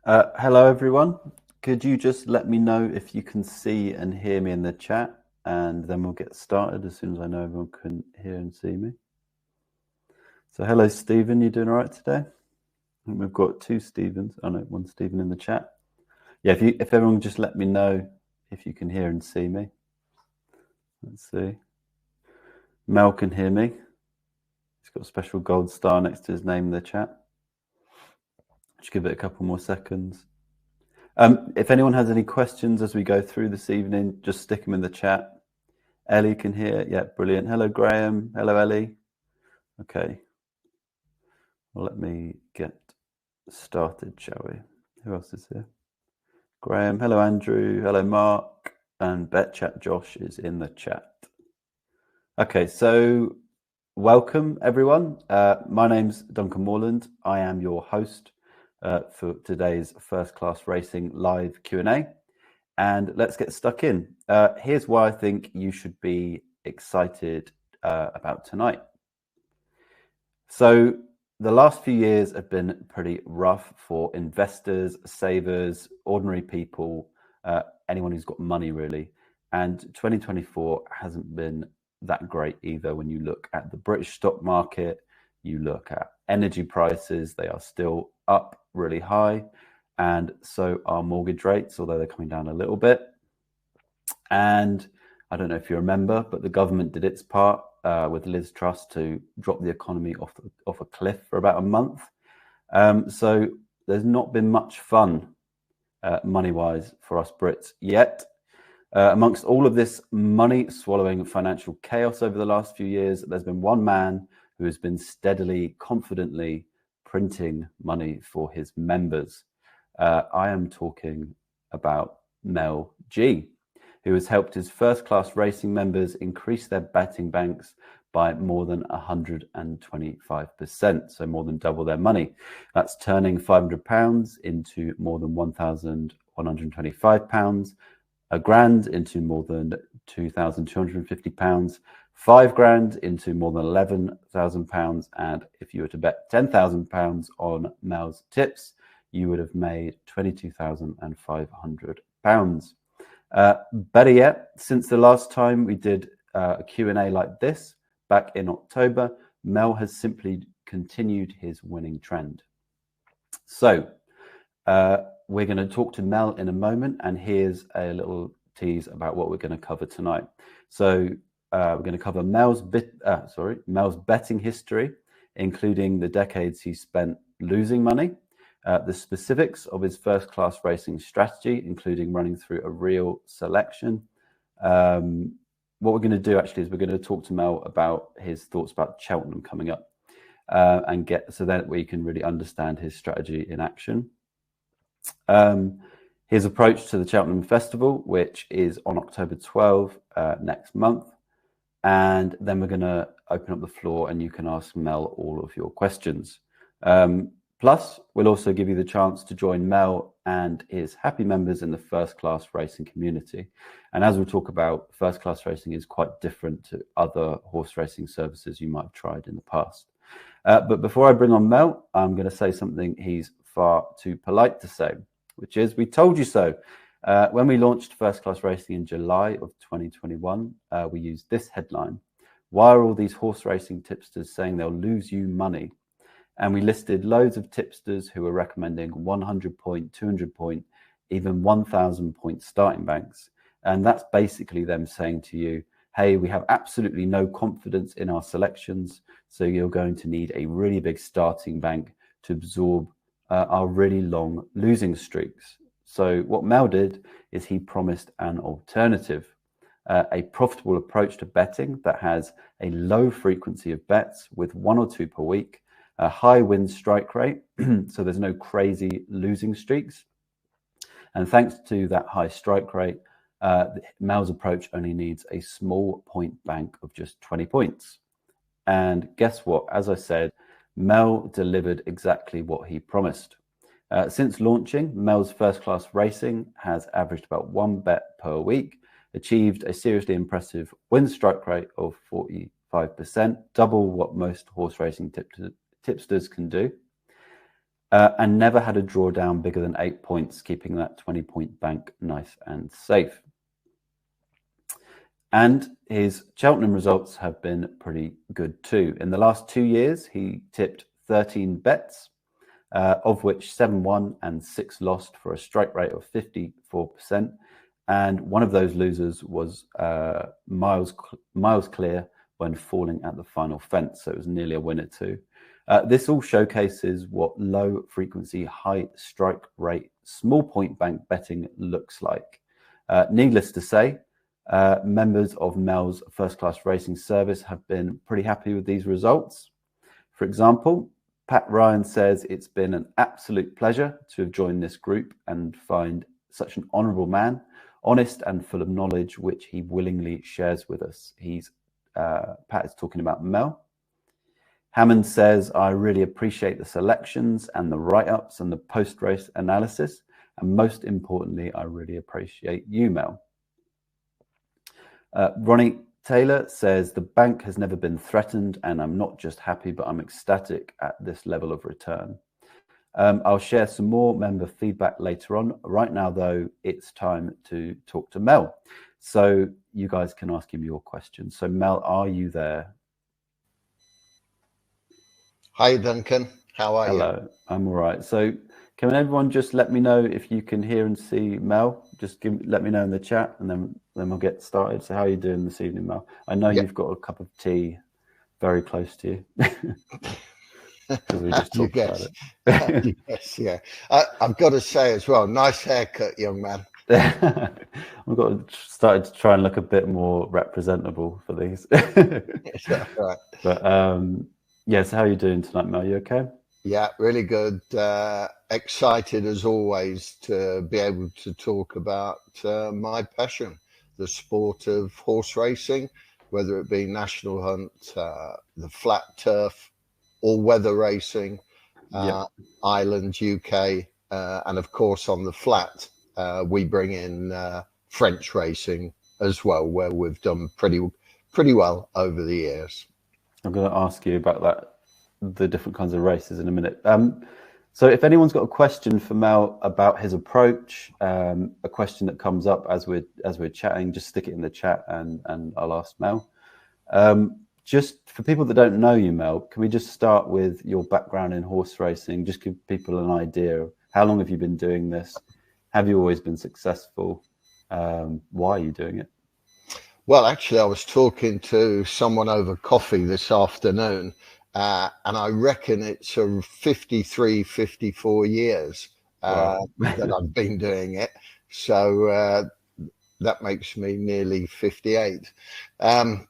Hello, everyone. Could you just let me know if you can see and hear me in the chat, and then we'll get started as soon as I know everyone can hear and see me. So, hello, Stephen. You doing all right today? I think we've got two Stevens. Oh no, one Stephen in the chat. Yeah, if everyone just let me know if you can hear and see me. Let's see. Mel can hear me. He's got a special gold star next to his name in the chat. Just give it a couple more seconds. If anyone has any questions as we go through this evening, just stick them in the chat. Ellie can hear. Yeah, brilliant. Hello, Graham. Hello, Ellie. Okay. Well, let me get started, shall we? Who else is here? Graham. Hello, Andrew. Hello, Mark. And BetChat Josh is in the chat. Okay, so welcome, everyone. My name's Duncan Morland. I am your host for today's First Class Racing live Q&A. And let's get stuck in. Here's why I think you should be excited about tonight. So the last few years have been pretty rough for investors, savers, ordinary people, anyone who's got money really. And 2024 hasn't been that great either. When you look at the British stock market, you look at energy prices, they are still up really high. And so are mortgage rates, although they're coming down a little bit. And I don't know if you remember, but the government did its part with Liz Truss to drop the economy off a cliff for about a month. So there's not been much fun money-wise for us Brits yet. Amongst all of this money-swallowing financial chaos over the last few years, there's been one man who has been steadily, confidently printing money for his members. I am talking about Mel G, who has helped his first-class racing members increase their betting banks by more than 125%, so more than double their money. That's turning £500 into more than £1,125, £1,000 into more than £2,250, £5,000 into more than £11,000, and if you were to bet £10,000 on Mel's tips, you would have made £22,500. Better yet, since the last time we did a Q&A like this back in October, Mel has simply continued his winning trend. So we're going to talk to Mel in a moment, and here's a little tease about what we're going to cover tonight. So we're going to cover Mel's betting history, including the decades he spent losing money, the specifics of his first-class racing strategy, including running through a real selection. What we're going to do actually is we're going to talk to Mel about his thoughts about Cheltenham coming up, and so that we can really understand his strategy in action. His approach to the Cheltenham Festival, which is on October 12 next month. And then we're going to open up the floor and you can ask Mel all of your questions. Plus, we'll also give you the chance to join Mel and his happy members in the first-class racing community. And as we'll talk about, first-class racing is quite different to other horse racing services you might have tried in the past. But before I bring on Mel, I'm going to say something he's far too polite to say, which is, we told you so. When we launched First Class Racing in July of 2021, we used this headline: why are all these horse racing tipsters saying they'll lose you money? And we listed loads of tipsters who were recommending 100 point, 200 point, even 1,000 point starting banks. And that's basically them saying to you, hey, we have absolutely no confidence in our selections, so you're going to need a really big starting bank to absorb our really long losing streaks. So what Mel did is he promised an alternative, a profitable approach to betting that has a low frequency of bets with 1 or 2 per week, a high win strike rate, so there's no crazy losing streaks. And thanks to that high strike rate, Mel's approach only needs a small point bank of just 20 points. And guess what? As I said, Mel delivered exactly what he promised. Since launching, Mel's First Class Racing has averaged about 1 bet per week, achieved a seriously impressive win strike rate of 45%, double what most horse racing tipsters can do. and never had a drawdown bigger than 8 points, keeping that 20-point bank nice and safe. And his Cheltenham results have been pretty good too. In the last 2 years, he tipped 13 bets, of which 7 won and 6 lost, for a strike rate of 54%. And one of those losers was miles clear when falling at the final fence. So it was nearly a winner too. This all showcases what low frequency, high strike rate, small point bank betting looks like. Needless to say, members of Mel's First Class Racing service have been pretty happy with these results. For example, Pat Ryan says it's been an absolute pleasure to have joined this group and find such an honourable man, honest and full of knowledge, which he willingly shares with us. Pat is talking about Mel. Hammond says, I really appreciate the selections and the write-ups and the post-race analysis. And most importantly, I really appreciate you, Mel. Ronnie Taylor says, the bank has never been threatened and I'm not just happy, but I'm ecstatic at this level of return. I'll share some more member feedback later on. Right now, though, it's time to talk to Mel. So you guys can ask him your questions. So Mel, are you there? Hi, Duncan. How are you? Hello, I'm all right. So can everyone just let me know if you can hear and see Mel? Just let me know in the chat, and then we'll get started. So how are you doing this evening, Mel? I know you've got a cup of tea very close to you. Because we just talked about it. Yes, yeah. I've got to say as well, nice haircut, young man. I've got to start to try and look a bit more representable for these. Right. But yeah, so how are you doing tonight, Mel? You okay? Yeah, really good. Excited as always to be able to talk about my passion, the sport of horse racing, whether it be National Hunt, the flat turf, all-weather racing, Ireland, UK, and of course on the flat, we bring in French racing as well, where we've done pretty well over the years. I'm going to ask you about that, the different kinds of races in a minute. So if anyone's got a question for Mel about his approach, a question that comes up as we're chatting, just stick it in the chat and I'll ask Mel. Just for people that don't know you, Mel, can we just start with your background in horse racing? Just give people an idea of how long have you been doing this? Have you always been successful? Why are you doing it? Well, actually, I was talking to someone over coffee this afternoon, and I reckon it's 53, 54 years that I've been doing it. So that makes me nearly 58. And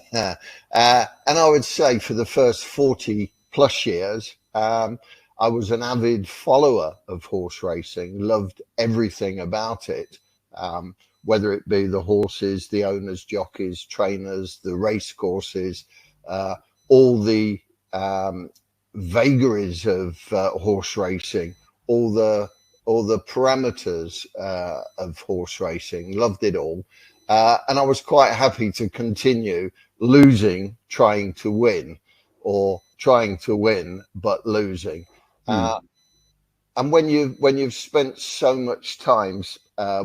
I would say for the first 40 plus years, I was an avid follower of horse racing, loved everything about it. Whether it be the horses, the owners, jockeys, trainers, the race courses, all the vagaries of horse racing, all the parameters of horse racing, loved it all. And I was quite happy to continue losing, trying to win, or trying to win, but losing. And when you've spent so much time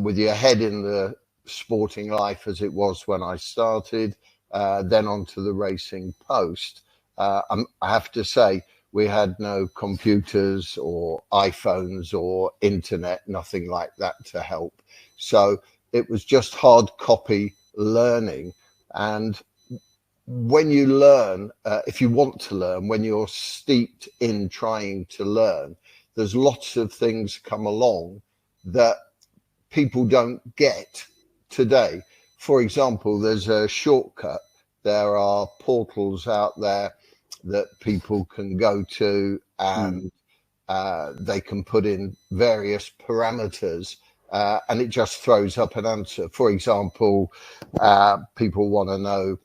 with your head in the sporting life as it was when I started, then onto the racing post, I have to say we had no computers or iPhones or internet, nothing like that to help. So it was just hard copy learning. And when you learn, if you want to learn, when you're steeped in trying to learn, there's lots of things come along that people don't get today. For example, there's a shortcut. There are portals out there that people can go to and they can put in various parameters and it just throws up an answer. For example, people want to know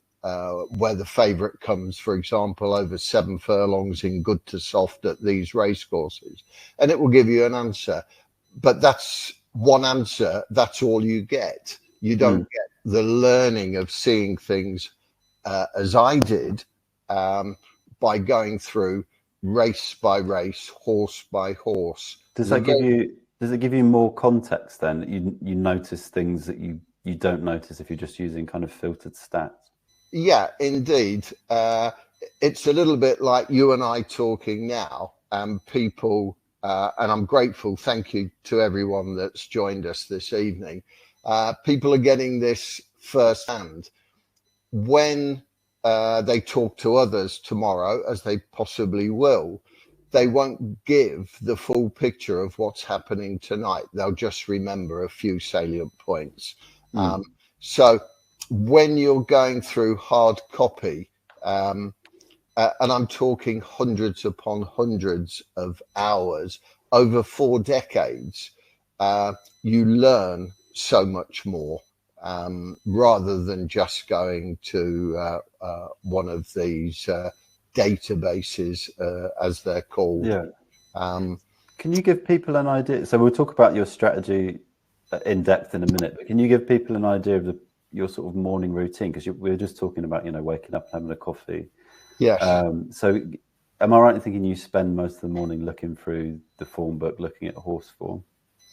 where the favourite comes, for example, over 7 furlongs in good to soft at these race courses, and it will give you an answer. But that's one answer. That's all you get. You don't get the learning of seeing things as I did by going through race by race, horse by horse. Does it give you more context then? That you notice things that you don't notice if you're just using kind of filtered stats? Yeah, indeed. It's a little bit like you and I talking now, and people, and I'm grateful, thank you to everyone that's joined us this evening. People are getting this firsthand. When they talk to others tomorrow, as they possibly will, they won't give the full picture of what's happening tonight. They'll just remember a few salient points. So when you're going through hard copy, and I'm talking hundreds upon hundreds of hours over 4 decades, you learn so much more, rather than just going to one of these databases, as they're called. Yeah. Can you give people an idea? So we'll talk about your strategy in depth in a minute, but can you give people an idea of your sort of morning routine? Because we were just talking about, waking up, having a coffee. Yes. So am I right in thinking you spend most of the morning looking through the form book, looking at the horse form?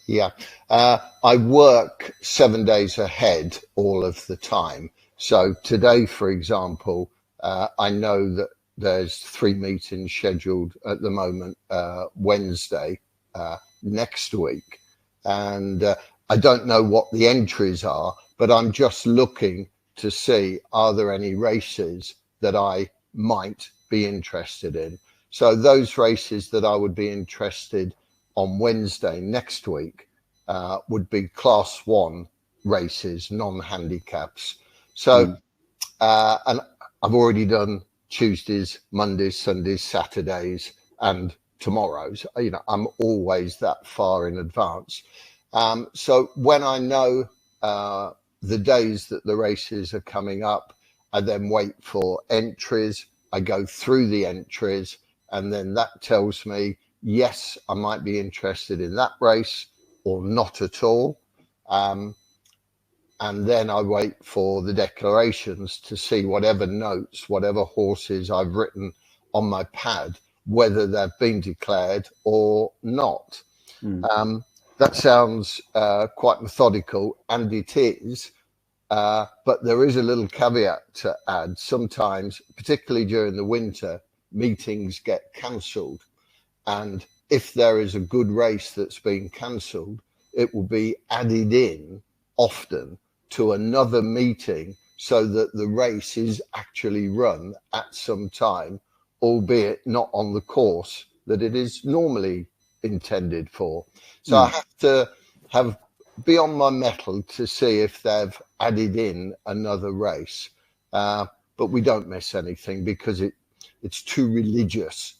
Yeah. I work 7 days ahead all of the time. So today, for example, I know that there's 3 meetings scheduled at the moment, Wednesday, next week. And I don't know what the entries are, but I'm just looking to see, are there any races that I might be interested in? So those races that I would be interested on Wednesday next week would be Class 1 races, non-handicaps. So, and I've already done Tuesdays, Mondays, Sundays, Saturdays, and tomorrows. I'm always that far in advance. So when I know the days that the races are coming up, I then wait for entries. I go through the entries, and then that tells me, yes, I might be interested in that race or not at all. And then I wait for the declarations to see whatever notes, whatever horses I've written on my pad, whether they've been declared or not. That sounds quite methodical, and it is. But there is a little caveat to add. Sometimes, particularly during the winter, meetings get cancelled. And if there is a good race that's been cancelled, it will be added in often to another meeting so that the race is actually run at some time, albeit not on the course that it is normally intended for. So I have to be on my mettle to see if they've added in another race. But we don't miss anything because it's too religious,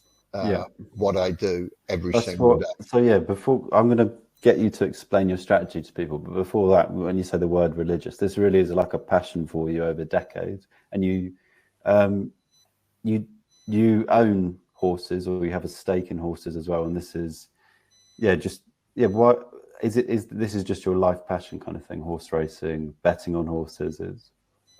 what I do every single day. So yeah, before I'm going to get you to explain your strategy to people, but before that, when you say the word religious, this really is like a passion for you over decades, and you own horses, or you have a stake in horses as well, and this is what is this is just your life passion kind of thing? Horse racing, betting on horses is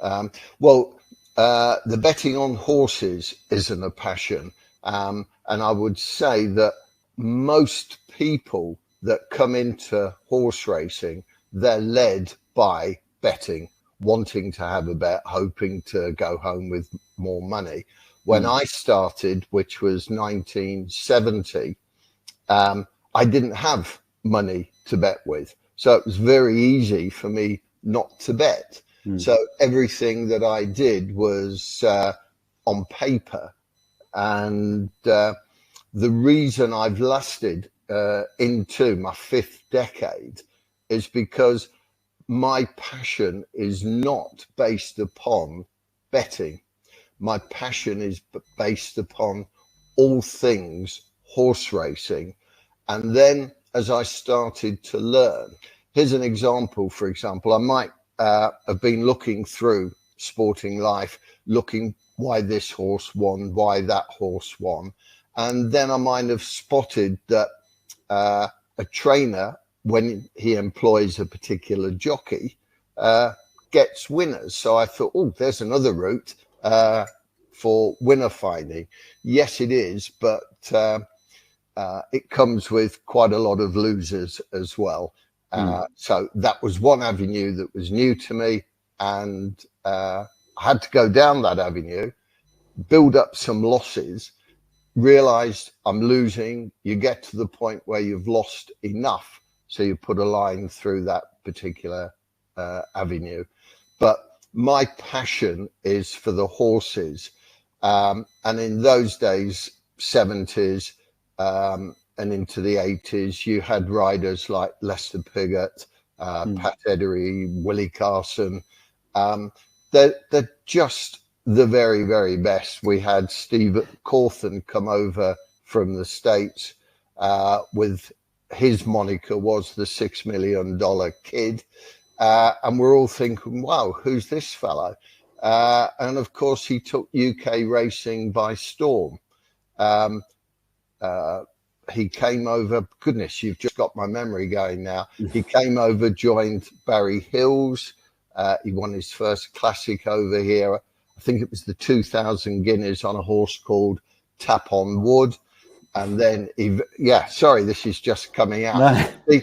the betting on horses isn't a passion, and I would say that most people that come into horse racing, they're led by betting, wanting to have a bet, hoping to go home with more money. When I started, which was 1970, I didn't have money to bet with. So it was very easy for me not to bet. So everything that I did was on paper. And the reason I've lasted into my 5th decade is because my passion is not based upon betting. My passion is based upon all things horse racing. And then as I started to learn, here's an example. For example, I might have been looking through Sporting Life, looking why this horse won, why that horse won. And then I might have spotted that a trainer, when he employs a particular jockey, gets winners. So I thought, oh, there's another route for winner finding. Yes, it is, but it comes with quite a lot of losers as well. So that was one avenue that was new to me, and I had to go down that avenue, build up some losses, realized I'm losing. You get to the point where you've lost enough, so you put a line through that particular avenue. But my passion is for the horses, and in those days, 70s, and into the 80s, you had riders like Lester Piggott, Pat Edery, Willie Carson. They're just the very, very best. We had Steve Cawthon come over from the States with his moniker was the $6 million kid. And we're all thinking, wow, who's this fellow? And of course, he took UK racing by storm. He came over, goodness, you've just got my memory going now. He came over, joined Barry Hills. He won his first classic over here. I think it was the 2000 Guineas on a horse called Tap on Wood. And then, this is just coming out. No.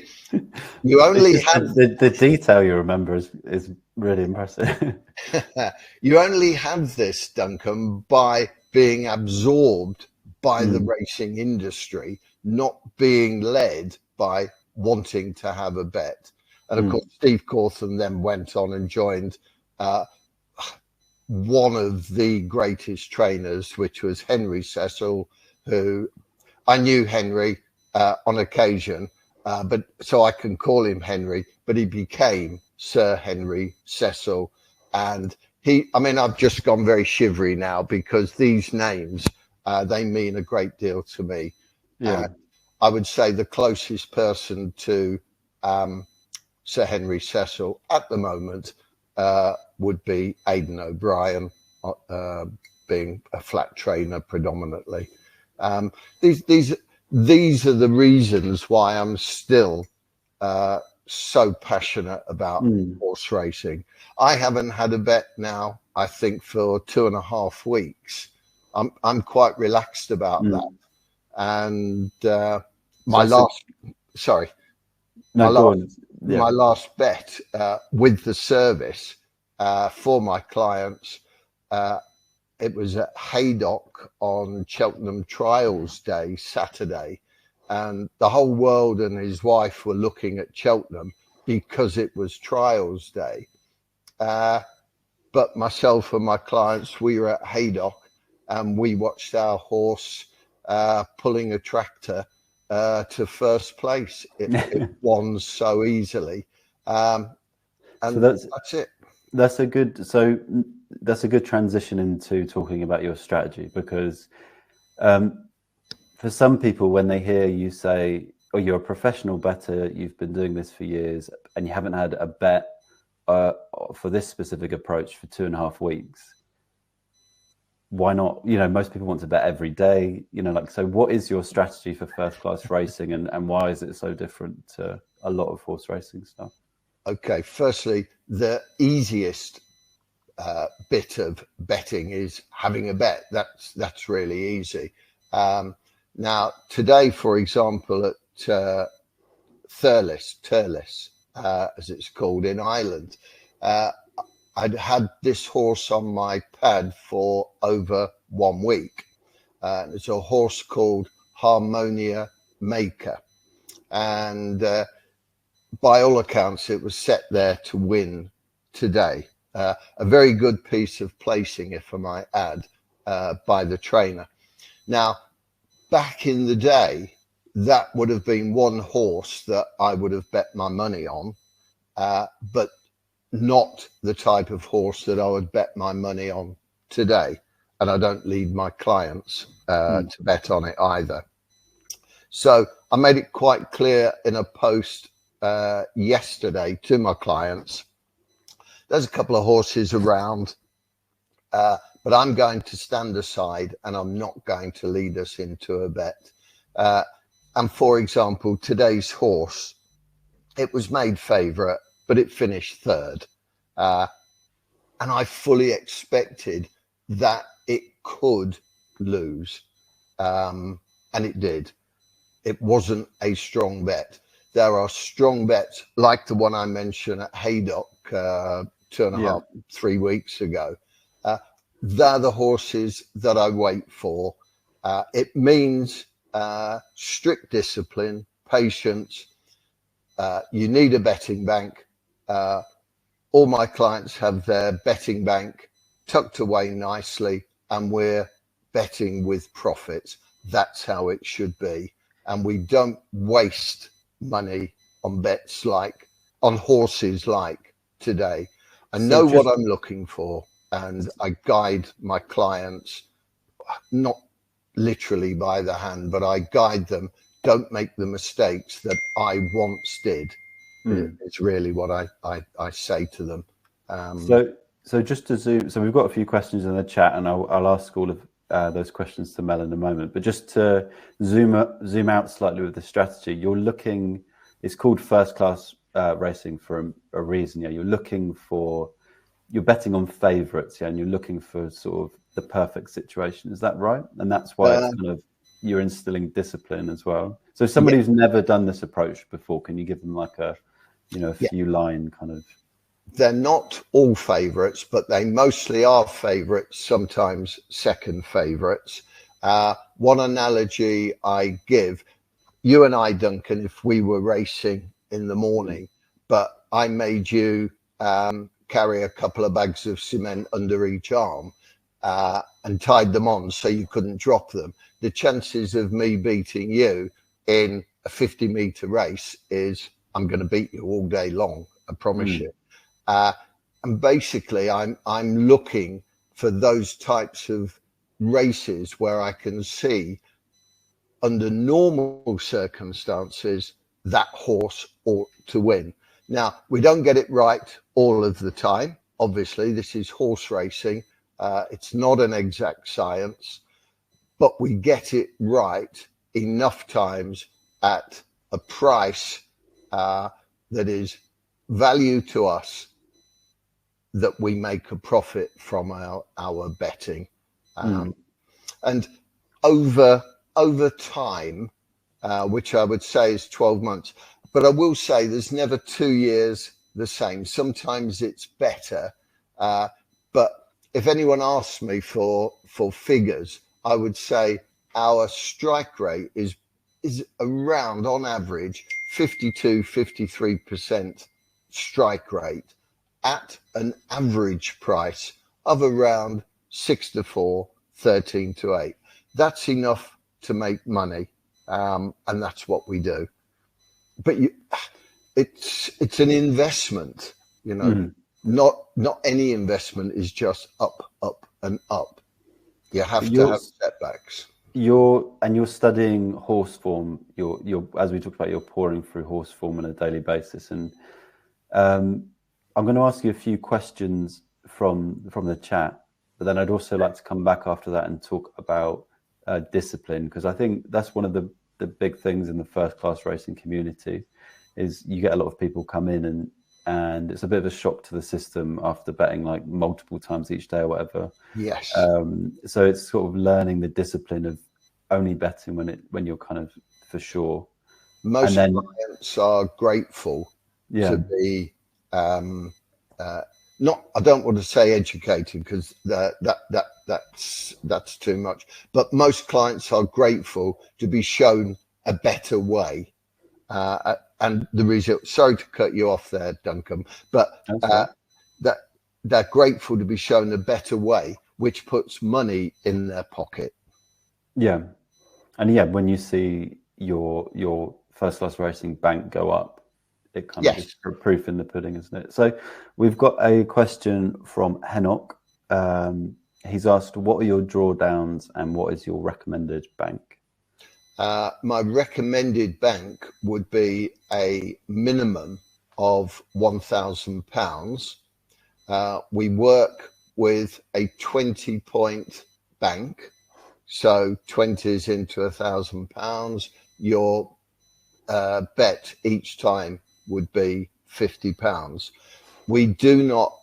You only had the detail you remember is really impressive. You only have this, Duncan, by being absorbed by the racing industry, not being led by wanting to have a bet. And of course, Steve Cawthon then went on and joined one of the greatest trainers, which was Henry Cecil, who I knew Henry on occasion, but so I can call him Henry, but he became Sir Henry Cecil. And I've just gone very shivery now because these names, they mean a great deal to me. Yeah. I would say the closest person to Sir Henry Cecil at the moment would be Aidan O'Brien, being a flat trainer predominantly. These are the reasons why I'm still so passionate about horse racing. I haven't had a bet now, I think, for 2.5 weeks. I'm quite relaxed about that. And my last bet with the service for my clients, it was at Haydock on Cheltenham Trials Day, Saturday. And the whole world and his wife were looking at Cheltenham because it was Trials Day. But myself and my clients, we were at Haydock and we watched our horse pulling a tractor to first place. It won so easily. And so that's it. That's a good transition into talking about your strategy, because for some people, when they hear you say, oh, you're a professional bettor, you've been doing this for years, and you haven't had a bet for this specific approach for 2.5 weeks, why not? Most people want to bet every day, so what is your strategy for first class racing, and why is it so different to a lot of horse racing stuff? Okay, firstly, the easiest bit of betting is having a bet. That's really easy. Now, today, for example, at Thurles, as it's called in Ireland, I'd had this horse on my pad for over 1 week. It's a horse called Harmonia Maker. And by all accounts, it was set there to win today. A very good piece of placing, if I might add, by the trainer. Now, back in the day, that would have been one horse that I would have bet my money on, but not the type of horse that I would bet my money on today. And I don't lead my clients to bet on it either. So I made it quite clear in a post yesterday to my clients. There's a couple of horses around, but I'm going to stand aside and I'm not going to lead us into a bet. And for example, today's horse, it was made favourite, but it finished third. And I fully expected that it could lose, and it did. It wasn't a strong bet. There are strong bets like the one I mentioned at Haydock 2.5, 3 weeks ago. They're the horses that I wait for. It means strict discipline, patience. You need a betting bank. All my clients have their betting bank tucked away nicely, and we're betting with profits. That's how it should be. And we don't waste money on bets on horses like today. I know what I'm looking for, and I guide my clients, not literally by the hand, but I guide them. Don't make the mistakes that I once did. It's really what I say to them. So just to zoom, so we've got a few questions in the chat, and I'll ask all of those questions to Mel in a moment. But just to zoom out slightly with the strategy, you're looking. It's called first class racing for a reason. Yeah, you're betting on favourites, and you're looking for sort of the perfect situation. Is that right? And that's why it's kind of you're instilling discipline as well. So somebody who's never done this approach before, can you give them like a few line kind of? They're not all favourites, but they mostly are favourites, sometimes second favourites. One analogy I give, you and I, Duncan, if we were racing in the morning, but I made you carry a couple of bags of cement under each arm and tied them on so you couldn't drop them, the chances of me beating you in a 50-metre race is I'm going to beat you all day long, I promise you. And basically, I'm looking for those types of races where I can see, under normal circumstances, that horse ought to win. Now, we don't get it right all of the time. Obviously, this is horse racing. It's not an exact science, but we get it right enough times at a price that is value to us, that we make a profit from our betting. And over time, which I would say is 12 months, but I will say there's never 2 years the same. Sometimes it's better. But if anyone asks me for figures, I would say our strike rate is around, on average, 52-53% strike rate at an average price of around 6-4, 13-8. That's enough to make money, and that's what we do. But it's an investment, you know. Not any investment is just up, up, and up. You have to have setbacks. You're studying horse form. You're as we talked about, you're pouring through horse form on a daily basis, and I'm going to ask you a few questions from the chat, but then I'd also like to come back after that and talk about discipline, because I think that's one of the big things in the first class racing community is you get a lot of people come in and it's a bit of a shock to the system after betting like multiple times each day or whatever. Yes. So it's sort of learning the discipline of only betting when you're kind of for sure. Most clients are grateful to be not, I don't want to say educated, because that's too much, but most clients are grateful to be shown a better way. And the result, sorry to cut you off there, Duncan, but that they're grateful to be shown a better way, which puts money in their pocket. Yeah. And when you see your first class racing bank go up, it kind of is proof in the pudding, isn't it? So we've got a question from Henok. He's asked, what are your drawdowns and what is your recommended bank? My recommended bank would be a minimum of £1,000. We work with a 20-point bank, so 20s into £1,000. Your bet each time would be £50. We do not,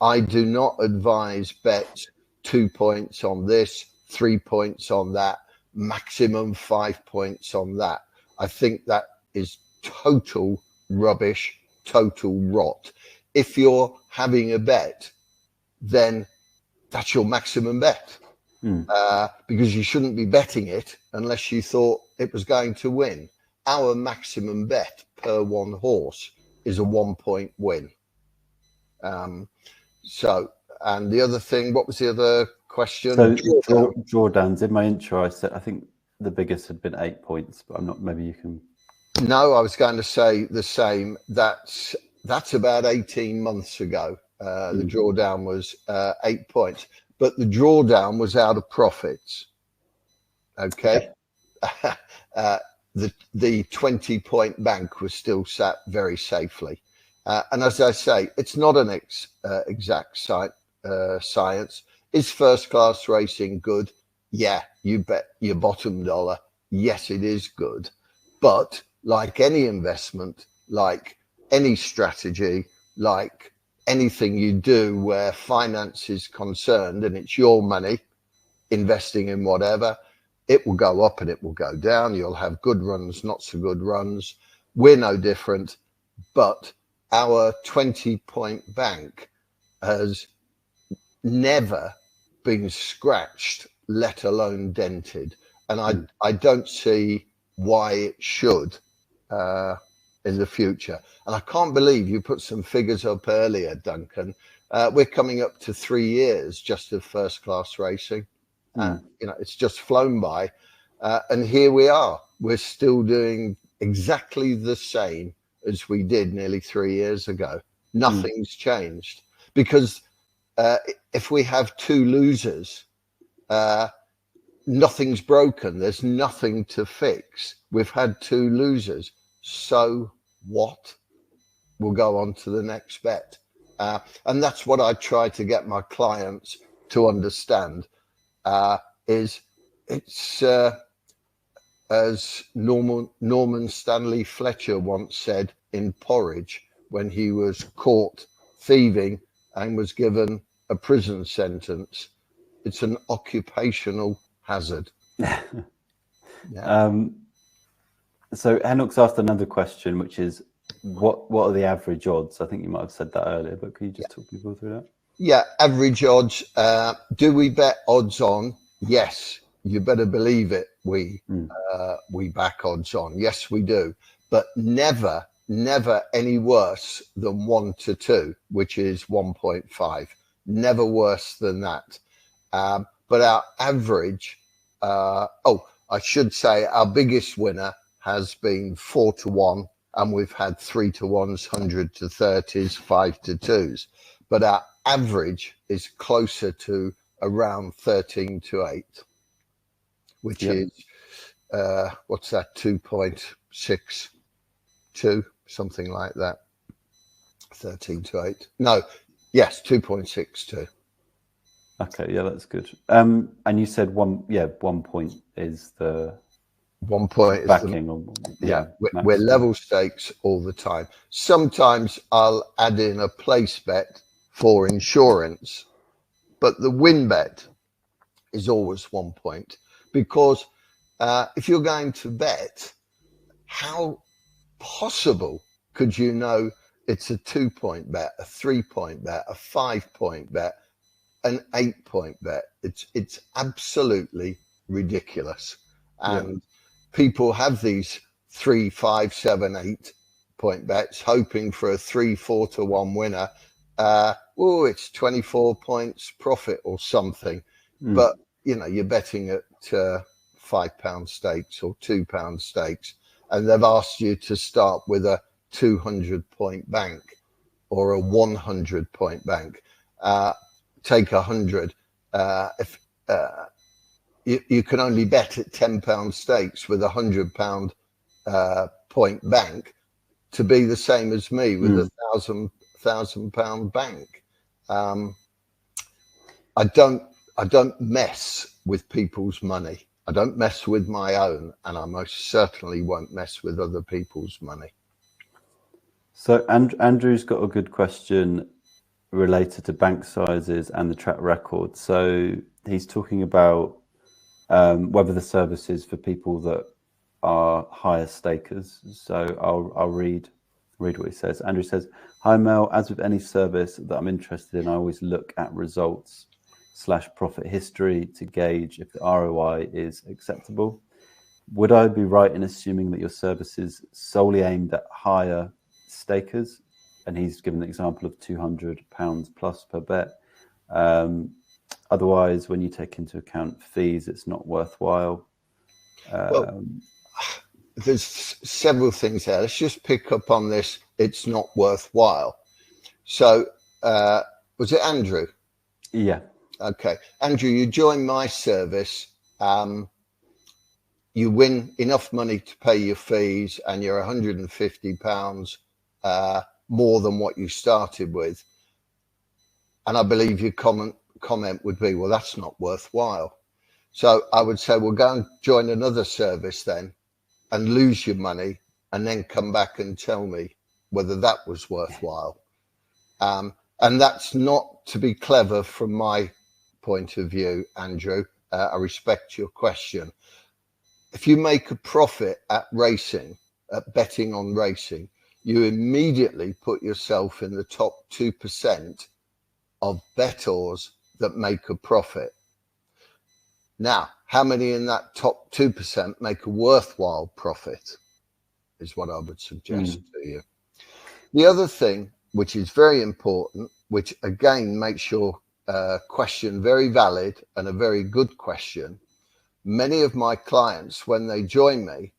I do not advise bets 2 points on this, 3 points on that, maximum 5 points on that. I think that is total rubbish, total rot. If you're having a bet, then that's your maximum bet. Because you shouldn't be betting it unless you thought it was going to win. Our maximum bet per one horse is a 1 point win. So, and the other thing, what was the other question? So drawdowns. In my intro, I said I think the biggest had been 8 points, but I'm not. Maybe you can. No, I was going to say the same. That's about 18 months ago. The drawdown was 8 points, but the drawdown was out of profits. Okay. The 20-point bank was still sat very safely. And as I say, it's not an exact science. Is first class racing good? Yeah, you bet your bottom dollar. Yes, it is good. But like any investment, like any strategy, like anything you do where finance is concerned and it's your money investing in whatever, it will go up and it will go down. You'll have good runs, not so good runs. We're no different, but our 20-point bank has never been scratched, let alone dented. And I don't see why it should in the future. And I can't believe you put some figures up earlier, Duncan. We're coming up to 3 years just of first class racing. It's just flown by. And here we are. We're still doing exactly the same as we did nearly 3 years ago. Nothing's changed. Because if we have 2 losers, nothing's broken. There's nothing to fix. We've had 2 losers. So what? We'll go on to the next bet. And that's what I try to get my clients to understand. Is it's as Norman Stanley Fletcher once said in Porridge when he was caught thieving and was given a prison sentence, it's an occupational hazard. So Henok's asked another question, which is what are the average odds? I think you might have said that earlier, but could you just talk people through that? Yeah, average odds. Do we bet odds on? Yes, you better believe it. We back odds on. Yes, we do. But never any worse than 1 to 2, which is 1.5. Never worse than that. But our average, I should say our biggest winner has been 4 to 1, and we've had 3 to 1s, 100 to 30s, 5 to 2s. But our average is closer to around 13 to 8, which is what's that, 2.62, something like that. 13 to 8. No, yes, 2.62. Okay, yeah, that's good. And you said 1 point is the 1 point backing. We're level stakes all the time. Sometimes I'll add in a place bet for insurance, but the win bet is always 1 point, because if you're going to bet, how possible could you know it's a 2 point bet, a 3 point bet, a 5 point bet, an 8 point bet? It's absolutely ridiculous. And people have these 3, 5, 7, 8 point bets, hoping for a 3, 4 to 1 winner. It's 24 points profit or something. But you're betting at £5 stakes or £2 stakes, and they've asked you to start with a 200-point bank or a 100-point bank. Take 100. If you can only bet at £10 stakes with a £100 point bank, to be the same as me with a £1,000 bank. I don't mess with people's money. I don't mess with my own, and I most certainly won't mess with other people's money. So Andrew's got a good question related to bank sizes and the track record. So he's talking about whether the service is for people that are higher stakers. So I'll read what he says. Andrew says, "Hi Mel, as with any service that I'm interested in, I always look at results/profit history to gauge if the ROI is acceptable. Would I be right in assuming that your service is solely aimed at higher stakers?" And he's given an example of £200 plus per bet. Otherwise, when you take into account fees, it's not worthwhile. Well, there's several things there. Let's just pick up on this. It's not worthwhile. So was it Andrew? Yeah. Okay. Andrew, you join my service. You win enough money to pay your fees and you're £150 more than what you started with. And I believe your comment would be, well, that's not worthwhile. So I would say, well, go and join another service then and lose your money and then come back and tell me whether that was worthwhile. And that's not to be clever from my point of view, Andrew. I respect your question. If you make a profit at racing, at betting on racing, you immediately put yourself in the top 2% of bettors that make a profit. Now, how many in that top 2% make a worthwhile profit is what I would suggest to you. The other thing, which is very important, which again makes your question very valid and a very good question. Many of my clients, when they join me,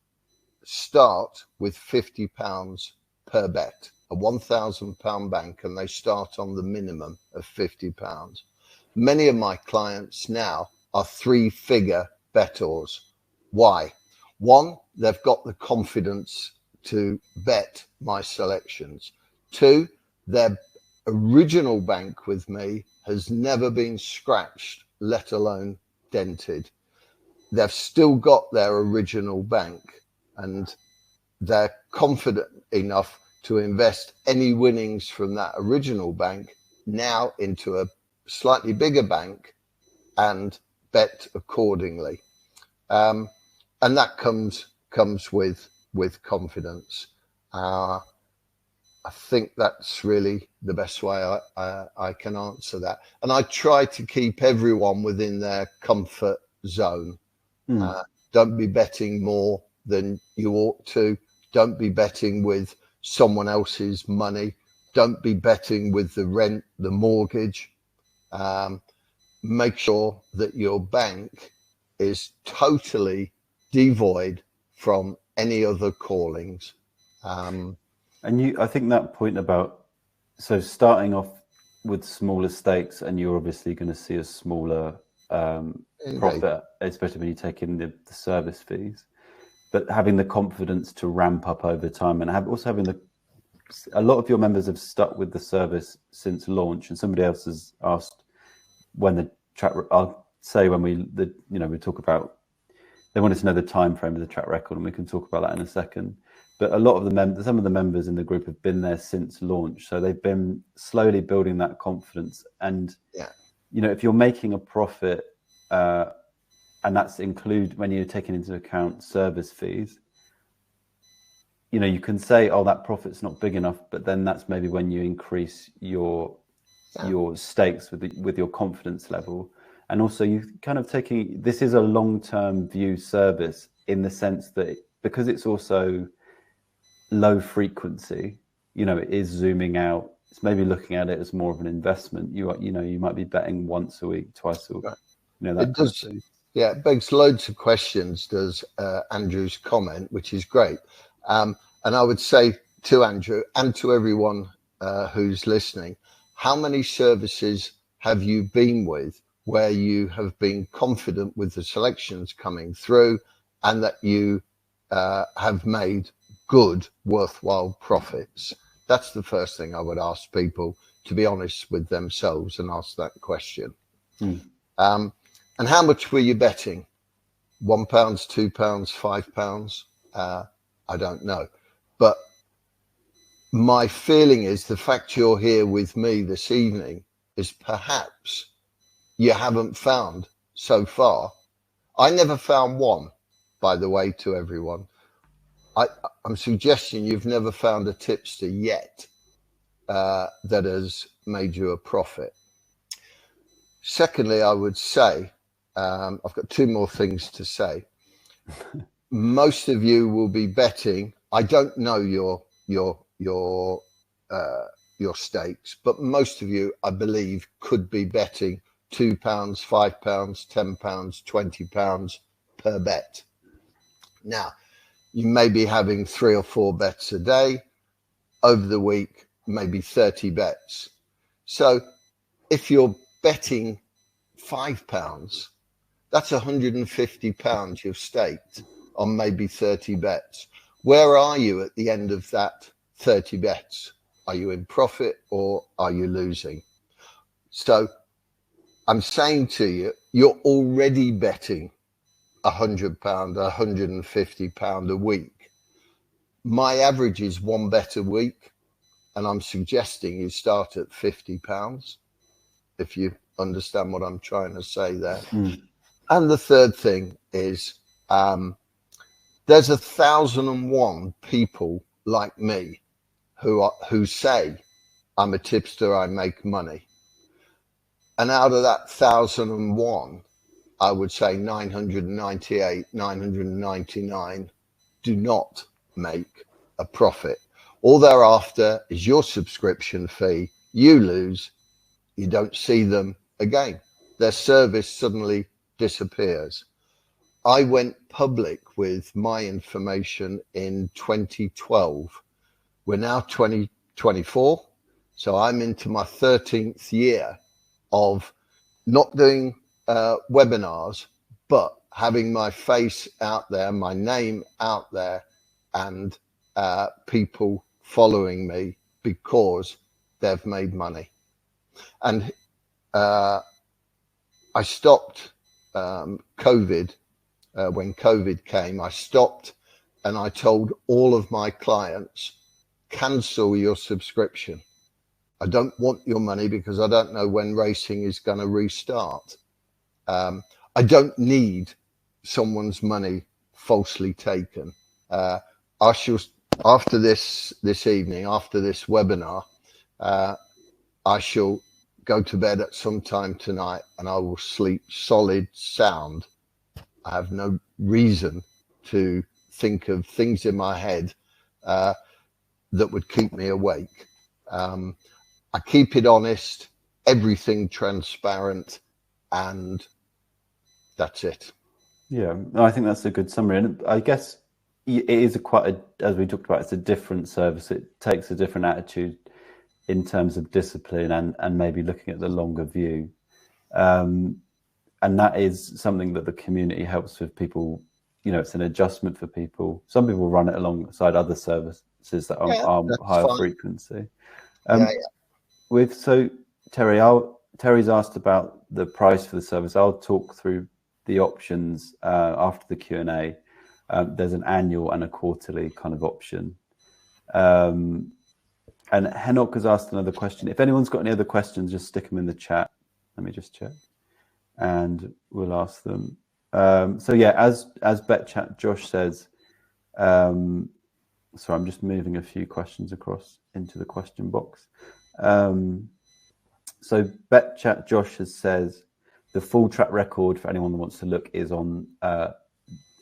start with £50 per bet, a £1,000 bank, and they start on the minimum of £50. Many of my clients now are 3-figure bettors. Why? One, they've got the confidence to bet my selections. Two, their original bank with me has never been scratched, let alone dented. They've still got their original bank and they're confident enough to invest any winnings from that original bank now into a slightly bigger bank and bet accordingly. And that comes with confidence. I think that's really the best way I can answer that. And I try to keep everyone within their comfort zone. Don't be betting more than you ought to. Don't be betting with someone else's money. Don't be betting with the rent, the mortgage. Make sure that your bank is totally devoid from any other callings. And I think that point about, so starting off with smaller stakes, and you're obviously going to see a smaller profit, especially when you take in the service fees, but having the confidence to ramp up over time, and also having a lot of your members have stuck with the service since launch. And somebody else has asked when the track, I'll say when we talk about, they wanted to know the time frame of the track record, and we can talk about that in a second. But a lot of some of the members in the group have been there since launch, so they've been slowly building that confidence. And if you're making a profit, and that's include when you're taking into account service fees, you can say, oh, that profit's not big enough, but then that's maybe when you increase your stakes with your confidence level. And also you kind of this is a long-term view service in the sense that because it's also low frequency, it is zooming out. It's maybe looking at it as more of an investment. You might be betting once a week, twice a week. It does. Yeah, it begs loads of questions, does Andrew's comment, which is great. And I would say to Andrew and to everyone who's listening, how many services have you been with where you have been confident with the selections coming through and that you have made good, worthwhile profits? That's the first thing I would ask people, to be honest with themselves, and ask that question. And how much were you betting? £1, £2, £5? I don't know. But my feeling is the fact you're here with me this evening is perhaps you haven't found so far. I never found one, by the way, to everyone. I'm suggesting you've never found a tipster yet that has made you a profit. Secondly, I would say, I've got two more things to say. Most of you will be betting. I don't know your stakes, but most of you, I believe, could be betting £2, £5, £10, £20 per bet. Now, you may be having 3 or 4 bets a day. Over the week, maybe 30 bets. So if you're betting £5, that's £150 you've staked on maybe 30 bets. Where are you at the end of that 30 bets? Are you in profit or are you losing? So I'm saying to you, you're already betting £100, £150 a week. My average is 1 bet a week, and I'm suggesting you start at £50, if you understand what I'm trying to say there. And the third thing is there's 1,001 people like me who say I'm a tipster, I make money. And out of that 1,001, I would say 998, 999 do not make a profit. All they're after is your subscription fee. You lose, you don't see them again. Their service suddenly disappears. I went public with my information in 2012. We're now 2024, so I'm into my 13th year of not doing webinars, but having my face out there, my name out there, and people following me because they've made money. And I stopped COVID. When COVID came, I stopped and I told all of my clients, cancel your subscription. I don't want your money because I don't know when racing is going to restart. I don't need someone's money falsely taken. I shall, after this evening, after this webinar, I shall go to bed at some time tonight and I will sleep solid, sound. I have no reason to think of things in my head that would keep me awake. I keep it honest, everything transparent, and that's it. Yeah, I think that's a good summary. And I guess it is as we talked about, it's a different service. It takes a different attitude in terms of discipline and maybe looking at the longer view. And that is something that the community helps with people. You know, it's an adjustment for people. Some people run it alongside other services that are higher frequency. So Terry's asked about the price for the service. I'll talk through the options after the Q&A. There's an annual and a quarterly kind of option. And Henok has asked another question. If anyone's got any other questions, just stick them in the chat. Let me just check, and we'll ask them. So yeah, as BetChat Josh says, sorry, I'm just moving a few questions across into the question box. So BetChat Josh says the full track record for anyone that wants to look is on the